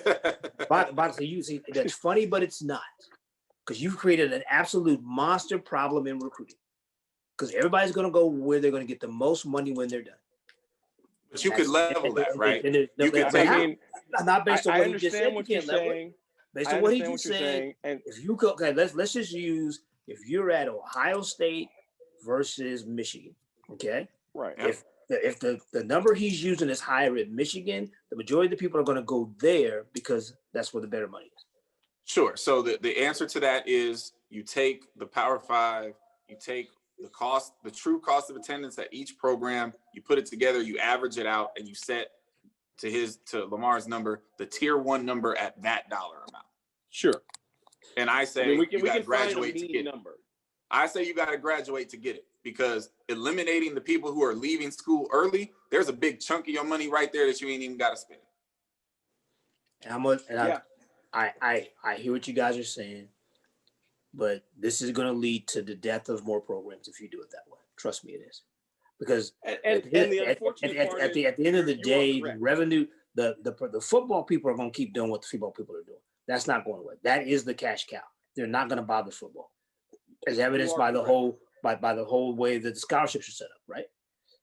So you see, that's funny, but it's not. Because you've created an absolute monster problem in recruiting. Because everybody's going to go where they're going to get the most money when they're done. But you could level that, right? You could take not based on what he just said. What you're saying. Based on what he just said. And if you go, okay, let's just use if you're at Ohio State versus Michigan, okay? Right. If the number he's using is higher at Michigan, the majority of the people are going to go there because that's where the better money is. Sure. So the answer to that is you take the Power Five, you take the true cost of attendance at each program, you put it together, you average it out, and you set to Lamar's number, the tier 1 number at that dollar amount. Sure. And I say we you got to can find graduate a to mean get number. it. I say you got to graduate to get it because eliminating the people who are leaving school early, there's a big chunk of your money right there that you ain't even got to spend. I hear what you guys are saying, but this is going to lead to the death of more programs if you do it that way. Trust me, it is. Because at the end of the day, the revenue, the football people are going to keep doing what the football people are doing. That's not going away. That is the cash cow. They're not going to bother football, as evidenced by the whole way that the scholarships are set up. Right?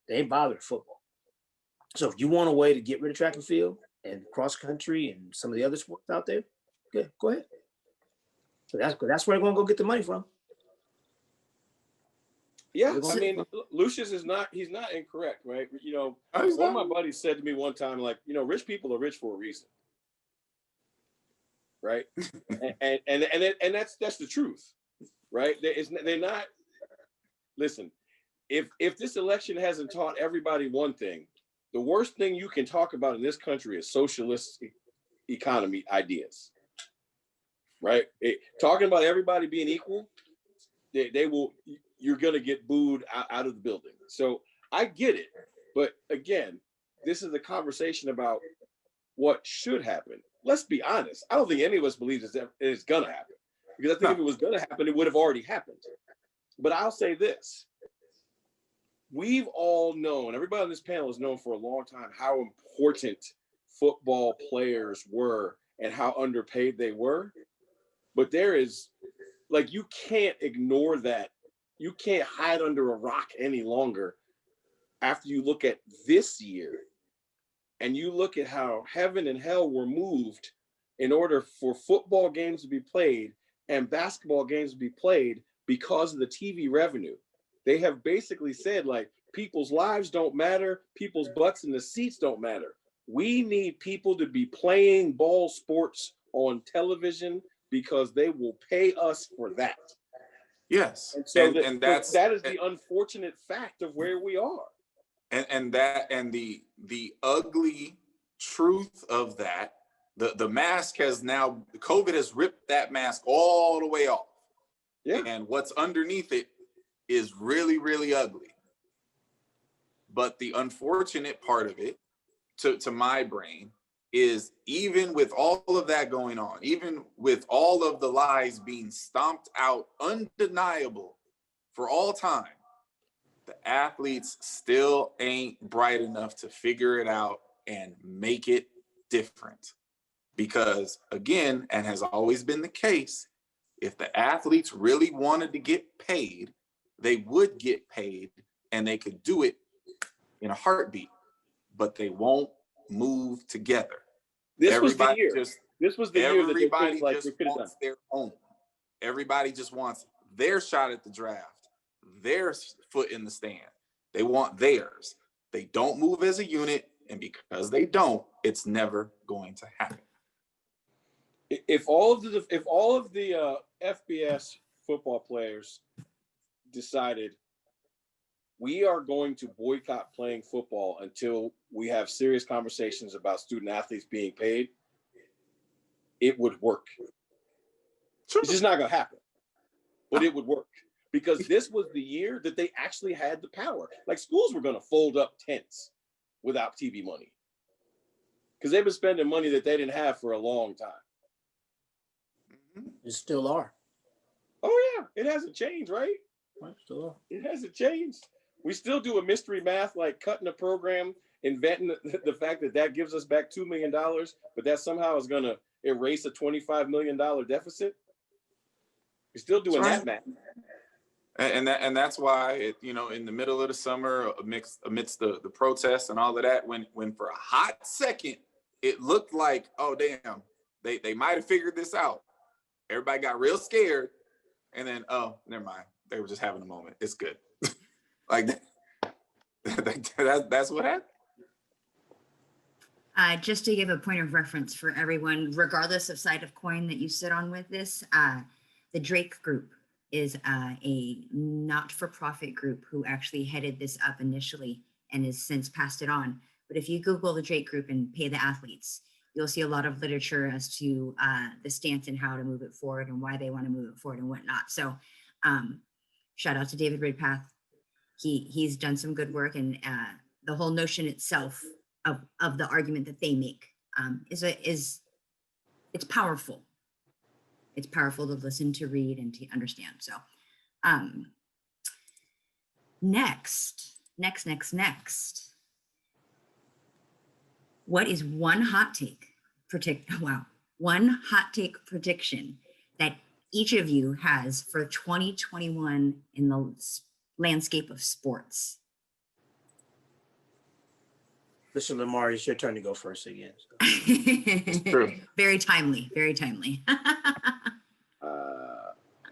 They ain't bothering football. So if you want a way to get rid of track and field and cross country and some of the other sports out there, good, go ahead. So that's where they're going to go get the money from. Yeah, I mean, Lucious he's not incorrect, right? You know, one of my buddies said to me one time, like, you know, rich people are rich for a reason, right? and that's the truth, right? They're not. Listen, if this election hasn't taught everybody one thing, the worst thing you can talk about in this country is socialist economy ideas, right? Talking about everybody being equal, they will. You're going to get booed out of the building. So I get it. But again, this is a conversation about what should happen. Let's be honest. I don't think any of us believes it's going to happen. Because I think if it was going to happen, it would have already happened. But I'll say this. We've all known, everybody on this panel has known for a long time how important football players were and how underpaid they were. But there is, like, you can't ignore that. You can't hide under a rock any longer after you look at this year and you look at how heaven and hell were moved in order for football games to be played and basketball games to be played because of the TV revenue. They have basically said, like, people's lives don't matter, people's butts in the seats don't matter. We need people to be playing ball sports on television because they will pay us for that. Yes, and so that is the unfortunate fact of where we are. And the ugly truth of that, the mask has now, COVID has ripped that mask all the way off. Yeah. And what's underneath it is really, really ugly. But the unfortunate part of it, to my brain, is even with all of that going on, even with all of the lies being stomped out, undeniable for all time, the athletes still ain't bright enough to figure it out and make it different. Because again, and has always been the case, if the athletes really wanted to get paid, they would get paid and they could do it in a heartbeat, but they won't move together. This was the year that everybody just wants their own. Everybody just wants their shot at the draft, their foot in the stand. They want theirs. They don't move as a unit, and because they don't, it's never going to happen. If all of the FBS football players decided we are going to boycott playing football until we have serious conversations about student athletes being paid, it would work. Sure. It's just not going to happen, but it would work because this was the year that they actually had the power. Like schools were going to fold up tents without TV money because they've been spending money that they didn't have for a long time. It still are. Oh yeah, it hasn't changed, right? Still are. It hasn't changed. We still do a mystery math, like cutting a program, inventing the fact that gives us back $2 million, but that somehow is going to erase a $25 million deficit. We're still doing that math. And that's why in the middle of the summer, amidst the protests and all of that, when for a hot second it looked like, oh damn, they might have figured this out. Everybody got real scared, and then oh, never mind. They were just having a moment. It's good. Like that's what happened. Just to give a point of reference for everyone, regardless of side of coin that you sit on with this, the Drake Group is a not-for-profit group who actually headed this up initially and has since passed it on. But if you Google the Drake Group and pay the athletes, you'll see a lot of literature as to the stance and how to move it forward and why they want to move it forward and whatnot. So shout out to David Ridpath. He's done some good work, and the whole notion itself of the argument that they make is it's powerful. It's powerful to listen, to read, and to understand. So next. What is one hot take prediction that each of you has for 2021 in the landscape of sports? Listen, Lamar, it's your turn to go first again. So. It's true. Very timely.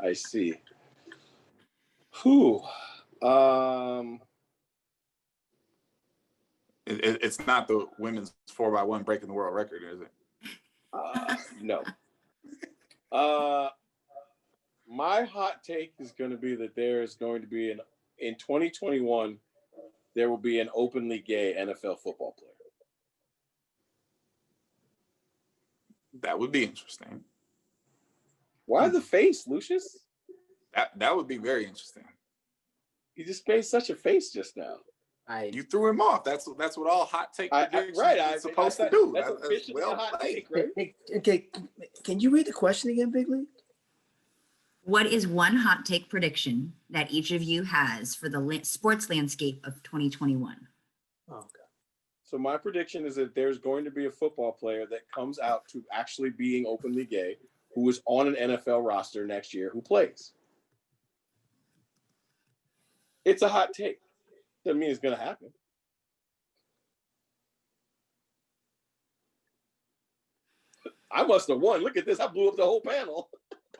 I see. Whew. It's not the women's 4x1 breaking the world record, is it? No. My hot take is going to be that there is going to be in 2021, there will be an openly gay NFL football player. That would be interesting. Why the face, Lucious? That would be very interesting. You just made such a face just now. You threw him off. That's what all hot take predictions are supposed to do. That's officially a hot take, right? Okay, can you read the question again, Big League? What is one hot take prediction that each of you has for the sports landscape of 2021? Oh, God. So my prediction is that there's going to be a football player that comes out to actually being openly gay, who is on an NFL roster next year, who plays. It's a hot take. Doesn't mean it's going to happen. I must have won. Look at this. I blew up the whole panel.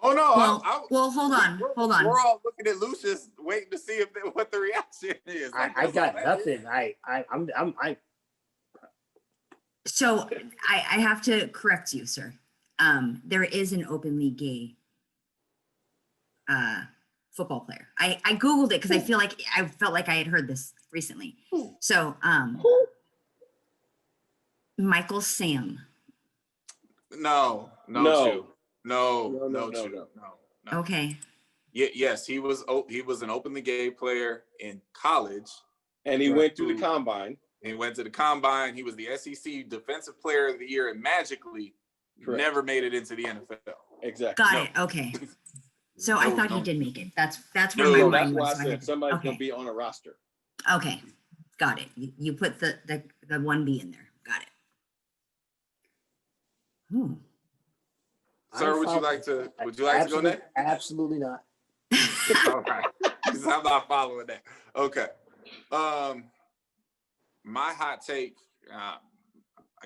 Oh no! Well, hold on. We're all looking at Lucious, waiting to see what the reaction is. I got nothing. I'm. So I have to correct you, sir. There is an openly gay football player. I Googled it because I felt like I had heard this recently. So Michael Sam. No. Okay. Yes, he was an openly gay player in college, and he went through the combine. He went to the combine. He was the SEC Defensive Player of the Year, and magically never made it into the NFL. Exactly. Got it. Okay. So I thought he did make it. That's where my mind was. That's why I said somebody's going to be on a roster. Okay. Got it. You put the 1B in there. Got it. Sir, would you like to go next? Absolutely not. All right. I'm not following that. Okay. My hot take, I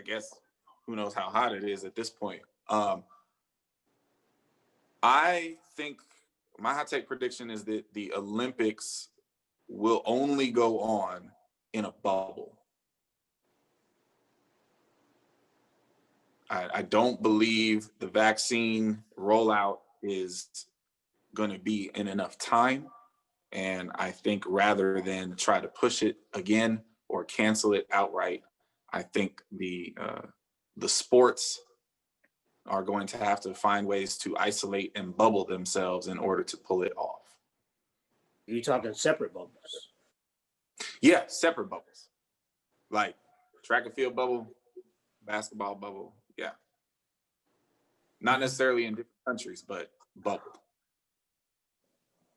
guess, who knows how hot it is at this point. I think my hot take prediction is that the Olympics will only go on in a bubble. I don't believe the vaccine rollout is going to be in enough time. And I think rather than try to push it again or cancel it outright, I think the sports are going to have to find ways to isolate and bubble themselves in order to pull it off. You're talking separate bubbles. Yeah, separate bubbles. Like track and field bubble, basketball bubble. Yeah. Not necessarily in different countries, but bubble.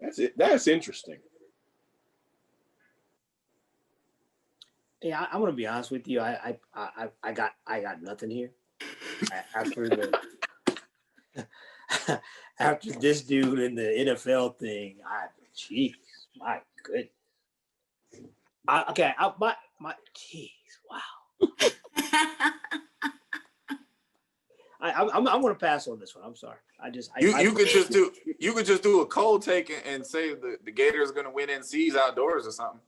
That's it. That's interesting. Yeah, I'm gonna be honest with you. I got nothing here. After the after this dude in the NFL thing, jeez, my goodness. Jeez, wow. I'm gonna pass on this one. I'm sorry. You could just do a cold take and say the Gators are gonna win NCs outdoors or something.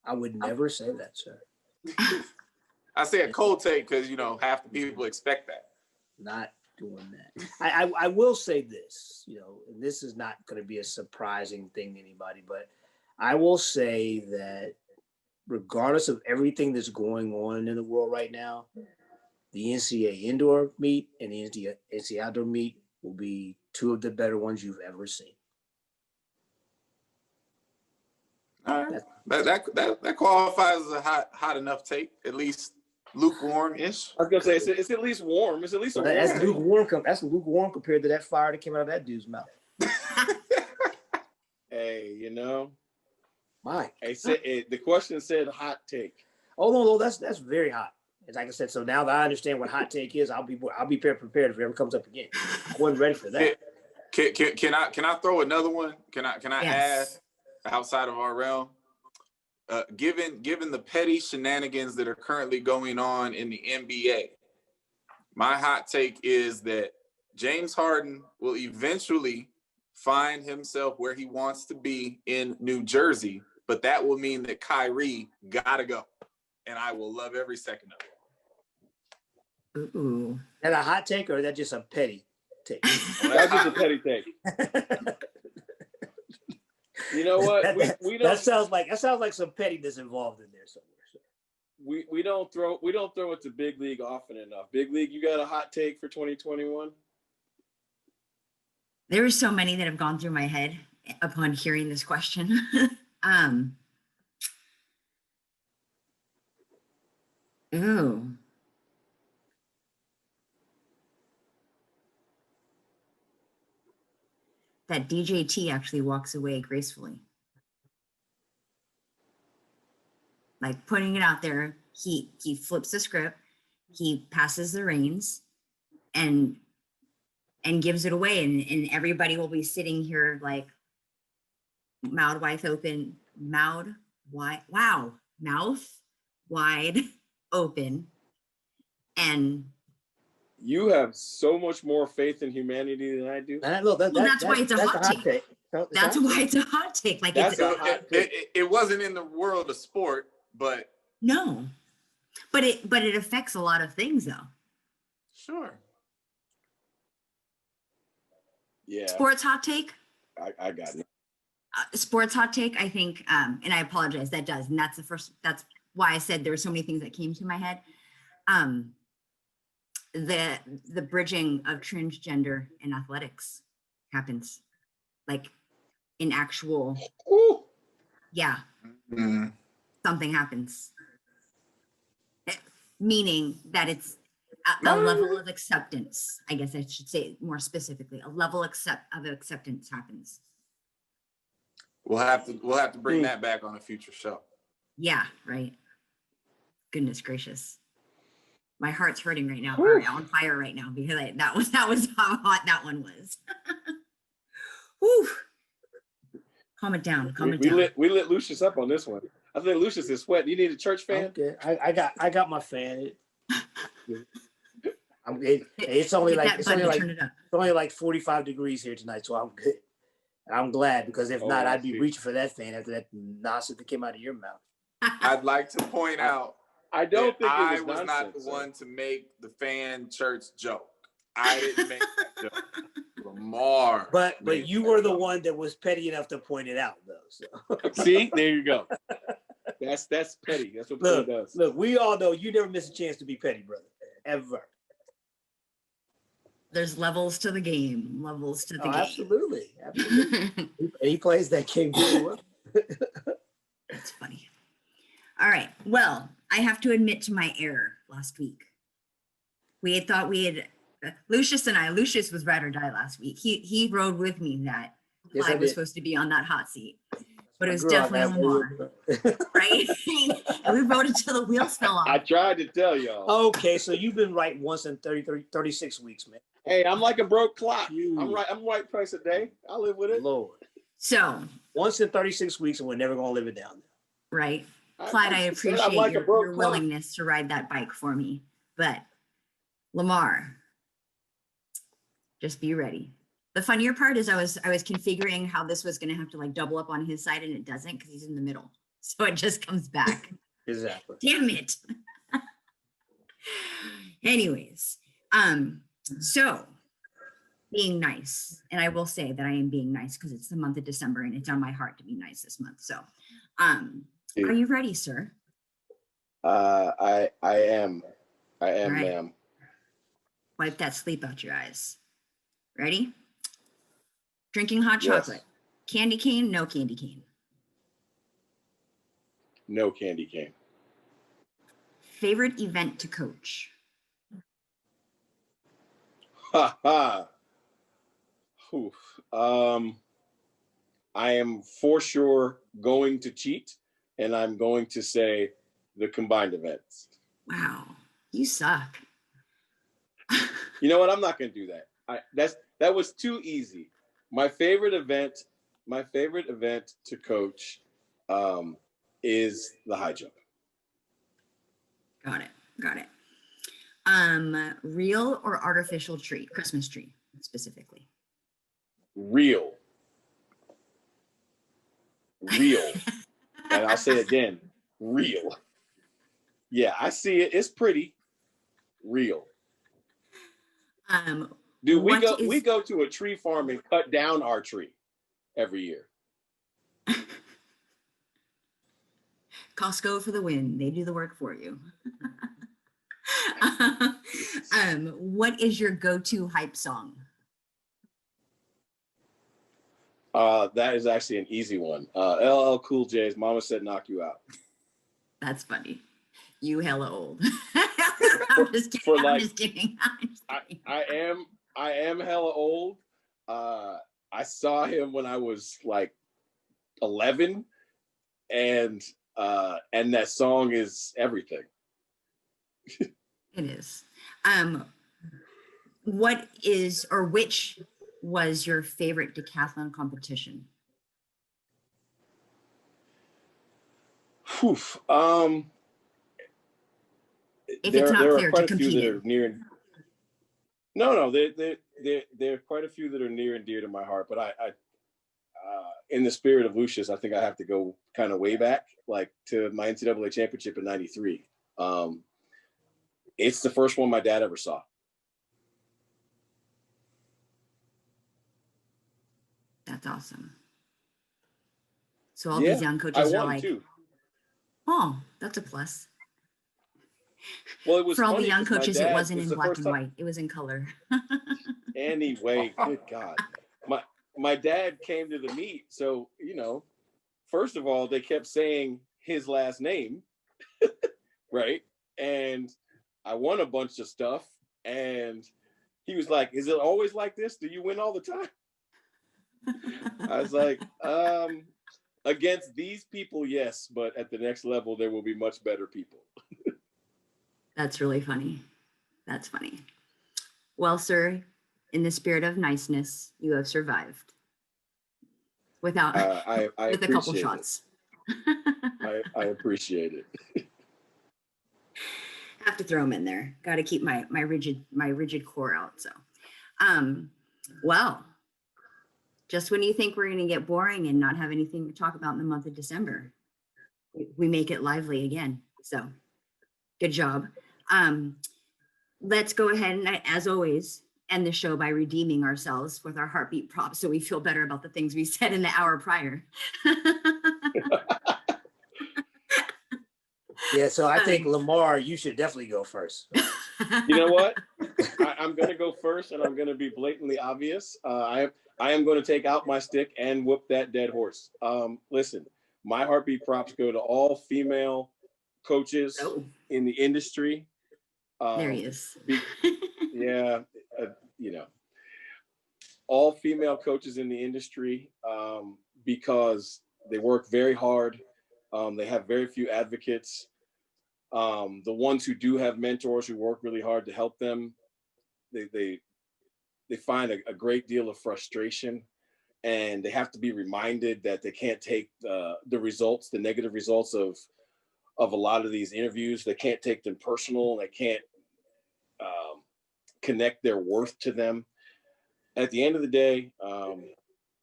I would never say that, sir. I say a cold take because half the people expect that. Not doing that. I will say this, and this is not going to be a surprising thing to anybody, but I will say that regardless of everything that's going on in the world right now, the NCAA indoor meet and the NCAA outdoor meet will be two of the better ones you've ever seen. All right. That qualifies as a hot enough take, at least lukewarm-ish. I was gonna say it's at least warm. It's at least That's lukewarm. That's lukewarm compared to that fire that came out of that dude's mouth. Hey, Mike. The question said hot take. Oh no, that's very hot. And like I said, so now that I understand what hot take is, I'll be prepared if it ever comes up again. I wasn't ready for that. Can I throw another one? Can I Yes. add outside of our realm? Given the petty shenanigans that are currently going on in the NBA, my hot take is that James Harden will eventually find himself where he wants to be in New Jersey, but that will mean that Kyrie gotta go, and I will love every second of it. Ooh. Is that a hot take or is that just a petty take? That's just a petty take. You know what? We don't. That sounds like some pettiness involved in there somewhere. We don't throw it to Big League often enough. Big League, you got a hot take for 2021? There are so many that have gone through my head upon hearing this question. Ooh. That DJT actually walks away gracefully. Like putting it out there, he flips the script, he passes the reins, and gives it away, and everybody will be sitting here like mouth wide open, mouth wide open, and you have so much more faith in humanity than I do. That's why it's a hot take. That's why it's a hot take. Like it wasn't in the world of sport, but no, but it affects a lot of things though. Sure. Yeah. Sports hot take. I got it. Sports hot take. I think, and I apologize. That does, and that's why I said there were so many things that came to my head. The bridging of transgender in athletics happens, like in actual. Ooh. Yeah. Mm-hmm. Something happens, meaning that it's a level of acceptance. I guess I should say more specifically, a level of acceptance happens. We'll have to bring that back on a future show. Yeah, right. Goodness gracious. My heart's hurting right now, or on fire right now, because that was how hot that one was. Whew. Calm it down. We lit Lucious up on this one. I think Lucious is sweating. You need a church fan? Okay, I got my fan. It's only like 45 degrees here tonight, so I'm good. And I'm glad, because if not, I'd be reaching for that fan after that nonsense that came out of your mouth. I'd like to point out I don't think I was not the one to make the fan church joke. I didn't make that joke. Lamar. But you were the one that was petty enough to point it out, though. So. See, there you go. That's petty. That's what petty does. Look, we all know you never miss a chance to be petty, brother. Ever. There's levels to the game. Game. Absolutely. He plays that game very well. That's funny. All right. Well, I have to admit to my error last week. We had thought Lucious was ride or die last week. He rode with me that Yes, I Clyde was did. supposed to be on that hot seat. But it was I grew up definitely that Lamar, right? And we rode until the wheels fell off. I tried to tell y'all. Okay, so you've been right once in 36 weeks, man. Hey, I'm like a broke clock. Phew. I'm right twice a day. I live with it. Lord. So, Once in 36 weeks, and we're never going to live it down. right. Clyde, I appreciate I'm like a your broke clock. willingness to ride that bike for me. But Lamar, just be ready. The funnier part is I was configuring how this was going to have to like double up on his side, and it doesn't because he's in the middle. So it just comes back. Exactly. Damn it. Anyways, so being nice, and I will say that I am being nice because it's the month of December and it's on my heart to be nice this month. So, are you ready, sir? I am, right. ma'am. Wipe that sleep out your eyes. Ready? Drinking hot Yes. chocolate. Candy cane, no candy cane. No candy cane. Favorite event to coach? Ha ha. Oof. I am for sure going to cheat, and I'm going to say the combined events. Wow, you suck. You know what? I'm not going to do that. That was too easy. My favorite event to coach is the high jump. Got it. Real or artificial tree? Christmas tree, specifically. Real. And I'll say it again, real. Yeah, I see it. It's pretty. Real. Dude, we go to a tree farm and cut down our tree every year. Costco for the win. They do the work for you. What is your go-to hype song? That is actually an easy one. LL Cool J's "Mama Said Knock You Out." That's funny. You hella old. I'm just kidding. I am hella old. I saw him when I was like 11, and that song is everything. It is. What is, or which was your favorite decathlon competition? Whew. If it's not clear, to compete. That are near and, no, there are quite a few that are near and dear to my heart. But I in the spirit of Lucious, I think I have to go kind of way back, like to my NCAA championship in '93. It's the first one my dad ever saw. That's awesome. So all these young coaches are like, too. Oh, that's a plus. Well, it was for all the young coaches. It wasn't in black and time. white. It was in color. Anyway, good God, my dad came to the meet, so first of all, they kept saying his last name, right? And I won a bunch of stuff, and he was like, "Is it always like this? Do you win all the time?" I was like, against these people, yes, but at the next level, there will be much better people. That's really funny. That's funny. Well, sir, in the spirit of niceness, you have survived without with a couple shots. I appreciate it. Have to throw them in there. Got to keep my rigid core out. So, well, just when you think we're going to get boring and not have anything to talk about in the month of December, we make it lively again. So, good job. Let's go ahead and, as always, end the show by redeeming ourselves with our heartbeat props so we feel better about the things we said in the hour prior. Yeah, so I think Lamar, you should definitely go first. You know what? I'm going to go first, and I'm going to be blatantly obvious. I am going to take out my stick and whoop that dead horse. Listen, my heartbeat props go to all female coaches Oh, in the industry. there he is. Yeah, you know, all female coaches in the industry, because they work very hard. They have very few advocates. The ones who do have mentors who work really hard to help them, they find a great deal of frustration, and they have to be reminded that they can't take the results, the negative results of a lot of these interviews. They can't take them personal. They can't connect their worth to them. At the end of the day,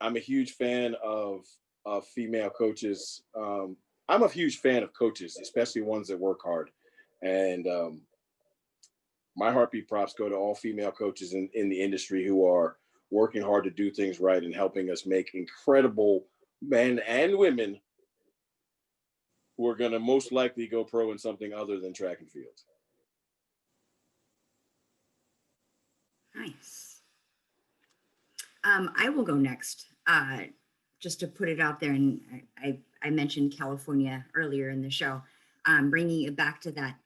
I'm a huge fan of female coaches. I'm a huge fan of coaches, especially ones that work hard. And my heartbeat props go to all female coaches in the industry who are working hard to do things right and helping us make incredible men and women who are going to most likely go pro in something other than track and field. Nice. I will go next. Just to put it out there, and I mentioned California earlier in the show, bringing it back to that.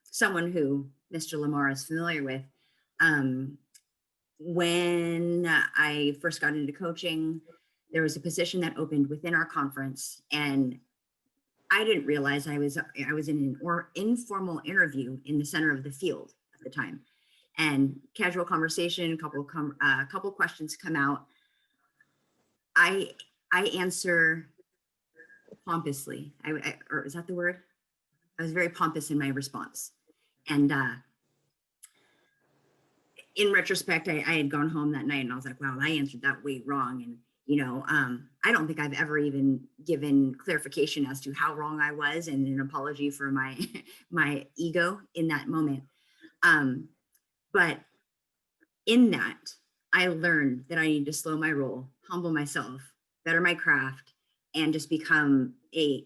Someone who Mr. Lamar is familiar with. When I first got into coaching, there was a position that opened within our conference, and I didn't realize I was in an informal interview in the center of the field at the time, and casual conversation, a couple questions come out. I answer pompously. Or is that the word? I was very pompous in my response, and in retrospect, I had gone home that night and I was like, wow, I answered that way wrong. And, I don't think I've ever even given clarification as to how wrong I was, and an apology for my, my ego in that moment. But in that, I learned that I need to slow my roll, humble myself, better my craft, and just become a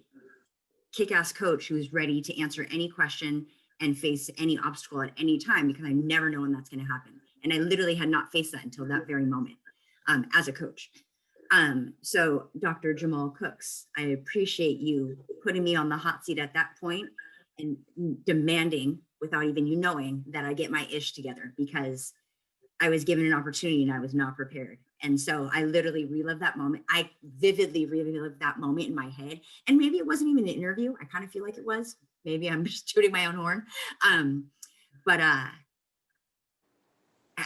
kick-ass coach who's ready to answer any question and face any obstacle at any time, because I never know when that's going to happen. And I literally had not faced that until that very moment as a coach. So Dr. Jamal Cooks, I appreciate you putting me on the hot seat at that point and demanding, without even you knowing, that I get my ish together, because I was given an opportunity and I was not prepared. And so I literally relived that moment. I vividly relived that moment in my head. And maybe it wasn't even an interview. I kind of feel like it was. Maybe I'm just tooting my own horn. But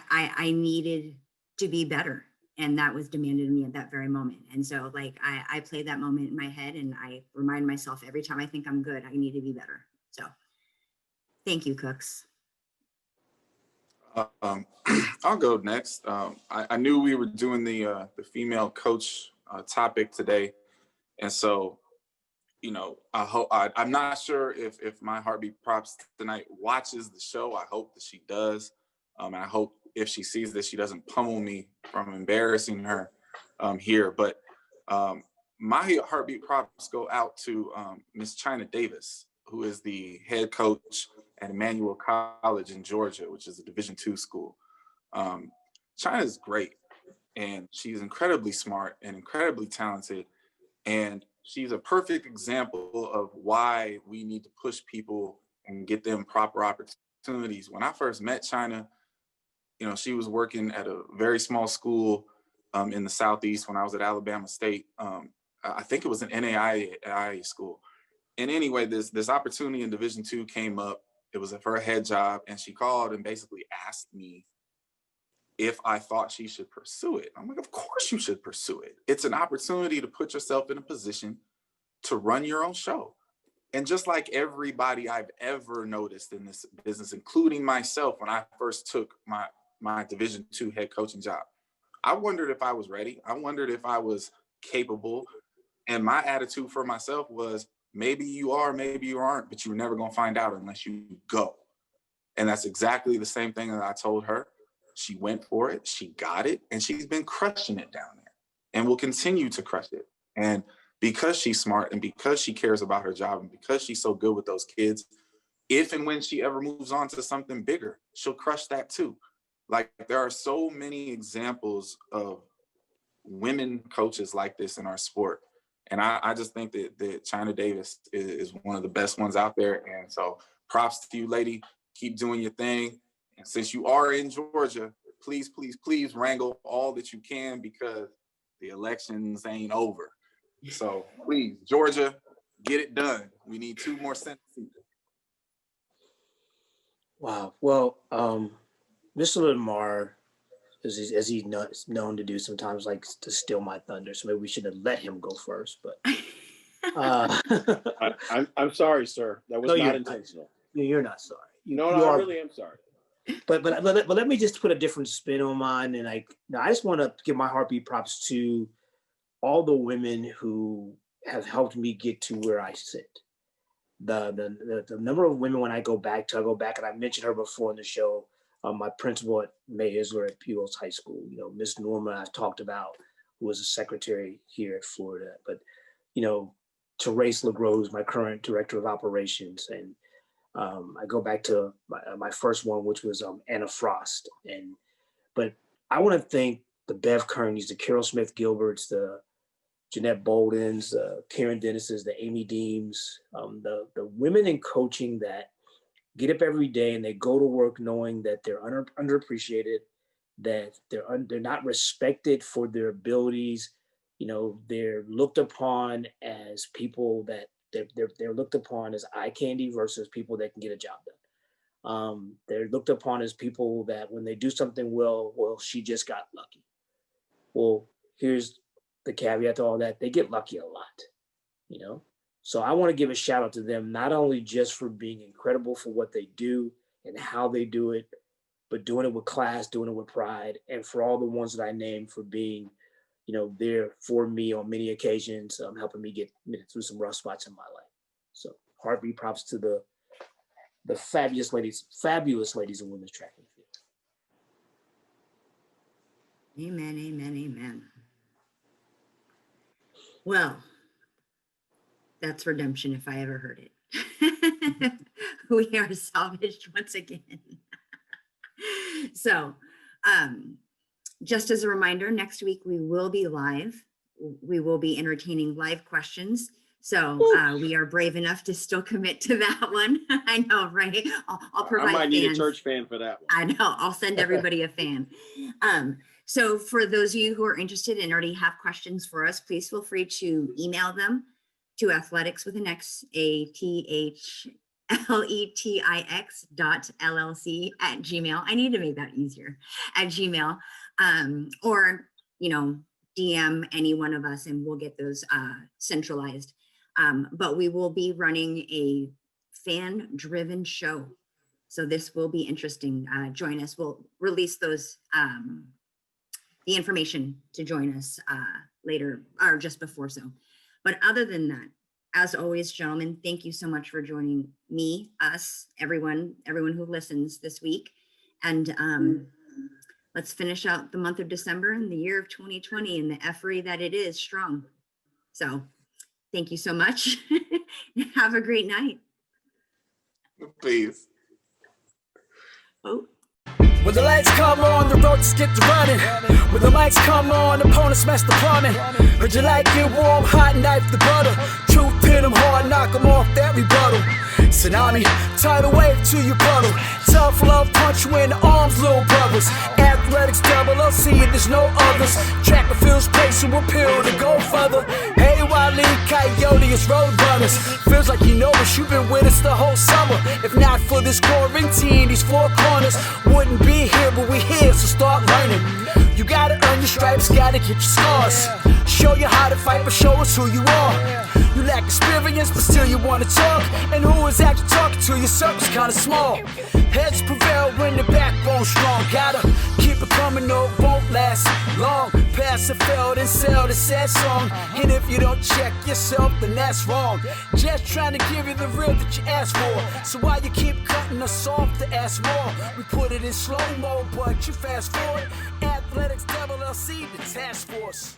I needed to be better. And that was demanded of me at that very moment. And so I played that moment in my head, and I remind myself every time I think I'm good, I need to be better. So thank you, Cooks. I'll go next. I knew we were doing the female coach topic today, and so I hope I'm not sure if my heartbeat props tonight watches the show. I hope that she does, and I hope if she sees this, she doesn't pummel me from embarrassing her here. But my heartbeat props go out to Miss China Davis, who is the head coach at Emmanuel College in Georgia, which is a Division II school. China is great, and she's incredibly smart and incredibly talented, and she's a perfect example of why we need to push people and get them proper opportunities. When I first met China, she was working at a very small school in the Southeast when I was at Alabama State. I think it was an NAIA school. And anyway, this opportunity in Division II came up. It was for a head job, and she called and basically asked me if I thought she should pursue it. I'm like, of course you should pursue it. It's an opportunity to put yourself in a position to run your own show. And just like everybody I've ever noticed in this business, including myself, when I first took my Division II head coaching job, I wondered if I was ready. I wondered if I was capable. And my attitude for myself was, maybe you are, maybe you aren't, but you're never going to find out unless you go. And that's exactly the same thing that I told her. She went for it, she got it, and she's been crushing it down there and will continue to crush it. And because she's smart and because she cares about her job and because she's so good with those kids, if and when she ever moves on to something bigger, she'll crush that too. Like, there are so many examples of women coaches like this in our sport. And I just think that China Davis is one of the best ones out there. And so props to you, lady. Keep doing your thing. And since you are in Georgia, please, please, please wrangle all that you can, because the elections ain't over. So please, Georgia, get it done. We need 2 more Senate seats. Wow. Well, Mr. Lamar, as he's known to do sometimes, likes to steal my thunder. So maybe we should have let him go first. But I'm sorry, sir. That was not intentional. You're not sorry. I really am sorry. But let me just put a different spin on mine. And I just want to give my heartbeat props to all the women who have helped me get to where I sit. The number of women, when I go back, and I mentioned her before in the show, my principal at May Isler at Pujols High School, Miss Norma I've talked about, who was a secretary here at Florida, but, Therese LeGros, my current director of operations. And I go back to my first one, which was Anna Frost. But I want to thank the Bev Kearneys, the Carol Smith Gilberts, the Jeanette Boldens, the Karen Dennises, the Amy Deems, the women in coaching that get up every day and they go to work knowing that they're underappreciated, that they're not respected for their abilities. They're looked upon as people that they're looked upon as eye candy versus people that can get a job done. They're looked upon as people that when they do something well, she just got lucky. Well, here's the caveat to all that: they get lucky a lot, So I want to give a shout out to them, not only just for being incredible for what they do and how they do it, but doing it with class, doing it with pride, and for all the ones that I named for being, there for me on many occasions, helping me get through some rough spots in my life. So heartbeat props to the fabulous ladies in women's track and field. Amen, amen, amen. Well, that's redemption if I ever heard it. We are salvaged once again. So, just as a reminder, next week we will be live. We will be entertaining live questions. So we are brave enough to still commit to that one. I know, right? I'll provide I might need fans. a church fan for that one. I know. I'll send everybody a fan. So for those of you who are interested and already have questions for us, please feel free to email them to athletics with an X, athletics.llc@gmail. I need to make that easier, at Gmail, or, DM any one of us and we'll get those centralized. But we will be running a fan-driven show. So this will be interesting. Join us. We'll release those, the information to join us later or just before so. But other than that, as always, gentlemen, thank you so much for joining me, us, everyone who listens this week. And let's finish out the month of December and the year of 2020 and the effery that it is strong. So thank you so much. Have a great night. Please. Oh. When the lights come on, the road just get to running. When the lights come on, opponents smash the plumbing. Heard you like it warm, hot knife the butter. Truth pin them hard, knock them off that rebuttal. Tsunami, tidal wave to your puddle. Tough love, punch you in the arms, little brothers. Athletics LLC, there's no others. Track and field's place will appeal to go further. Hey, Wile E. Coyote, it's road runners. Feels like you know us, you've been with us the whole summer. If not for this quarantine, these 4 corners wouldn't be here, but we here, so start learning. You gotta earn your stripes, gotta get your scars. Show you how to fight, but show us who you are. You lack experience, but still you wanna talk. And who is actually talking to you? Circle's kinda small. Heads prevail when the backbone's strong. Gotta keep it coming, no, it won't last long. Pass and failed and sell the sad song. And if you don't check yourself, then that's wrong. Just trying to give you the real that you asked for. So why you keep cutting us off to ask more? We put it in slow-mo, but you fast forward. Athletics LLC, the task force.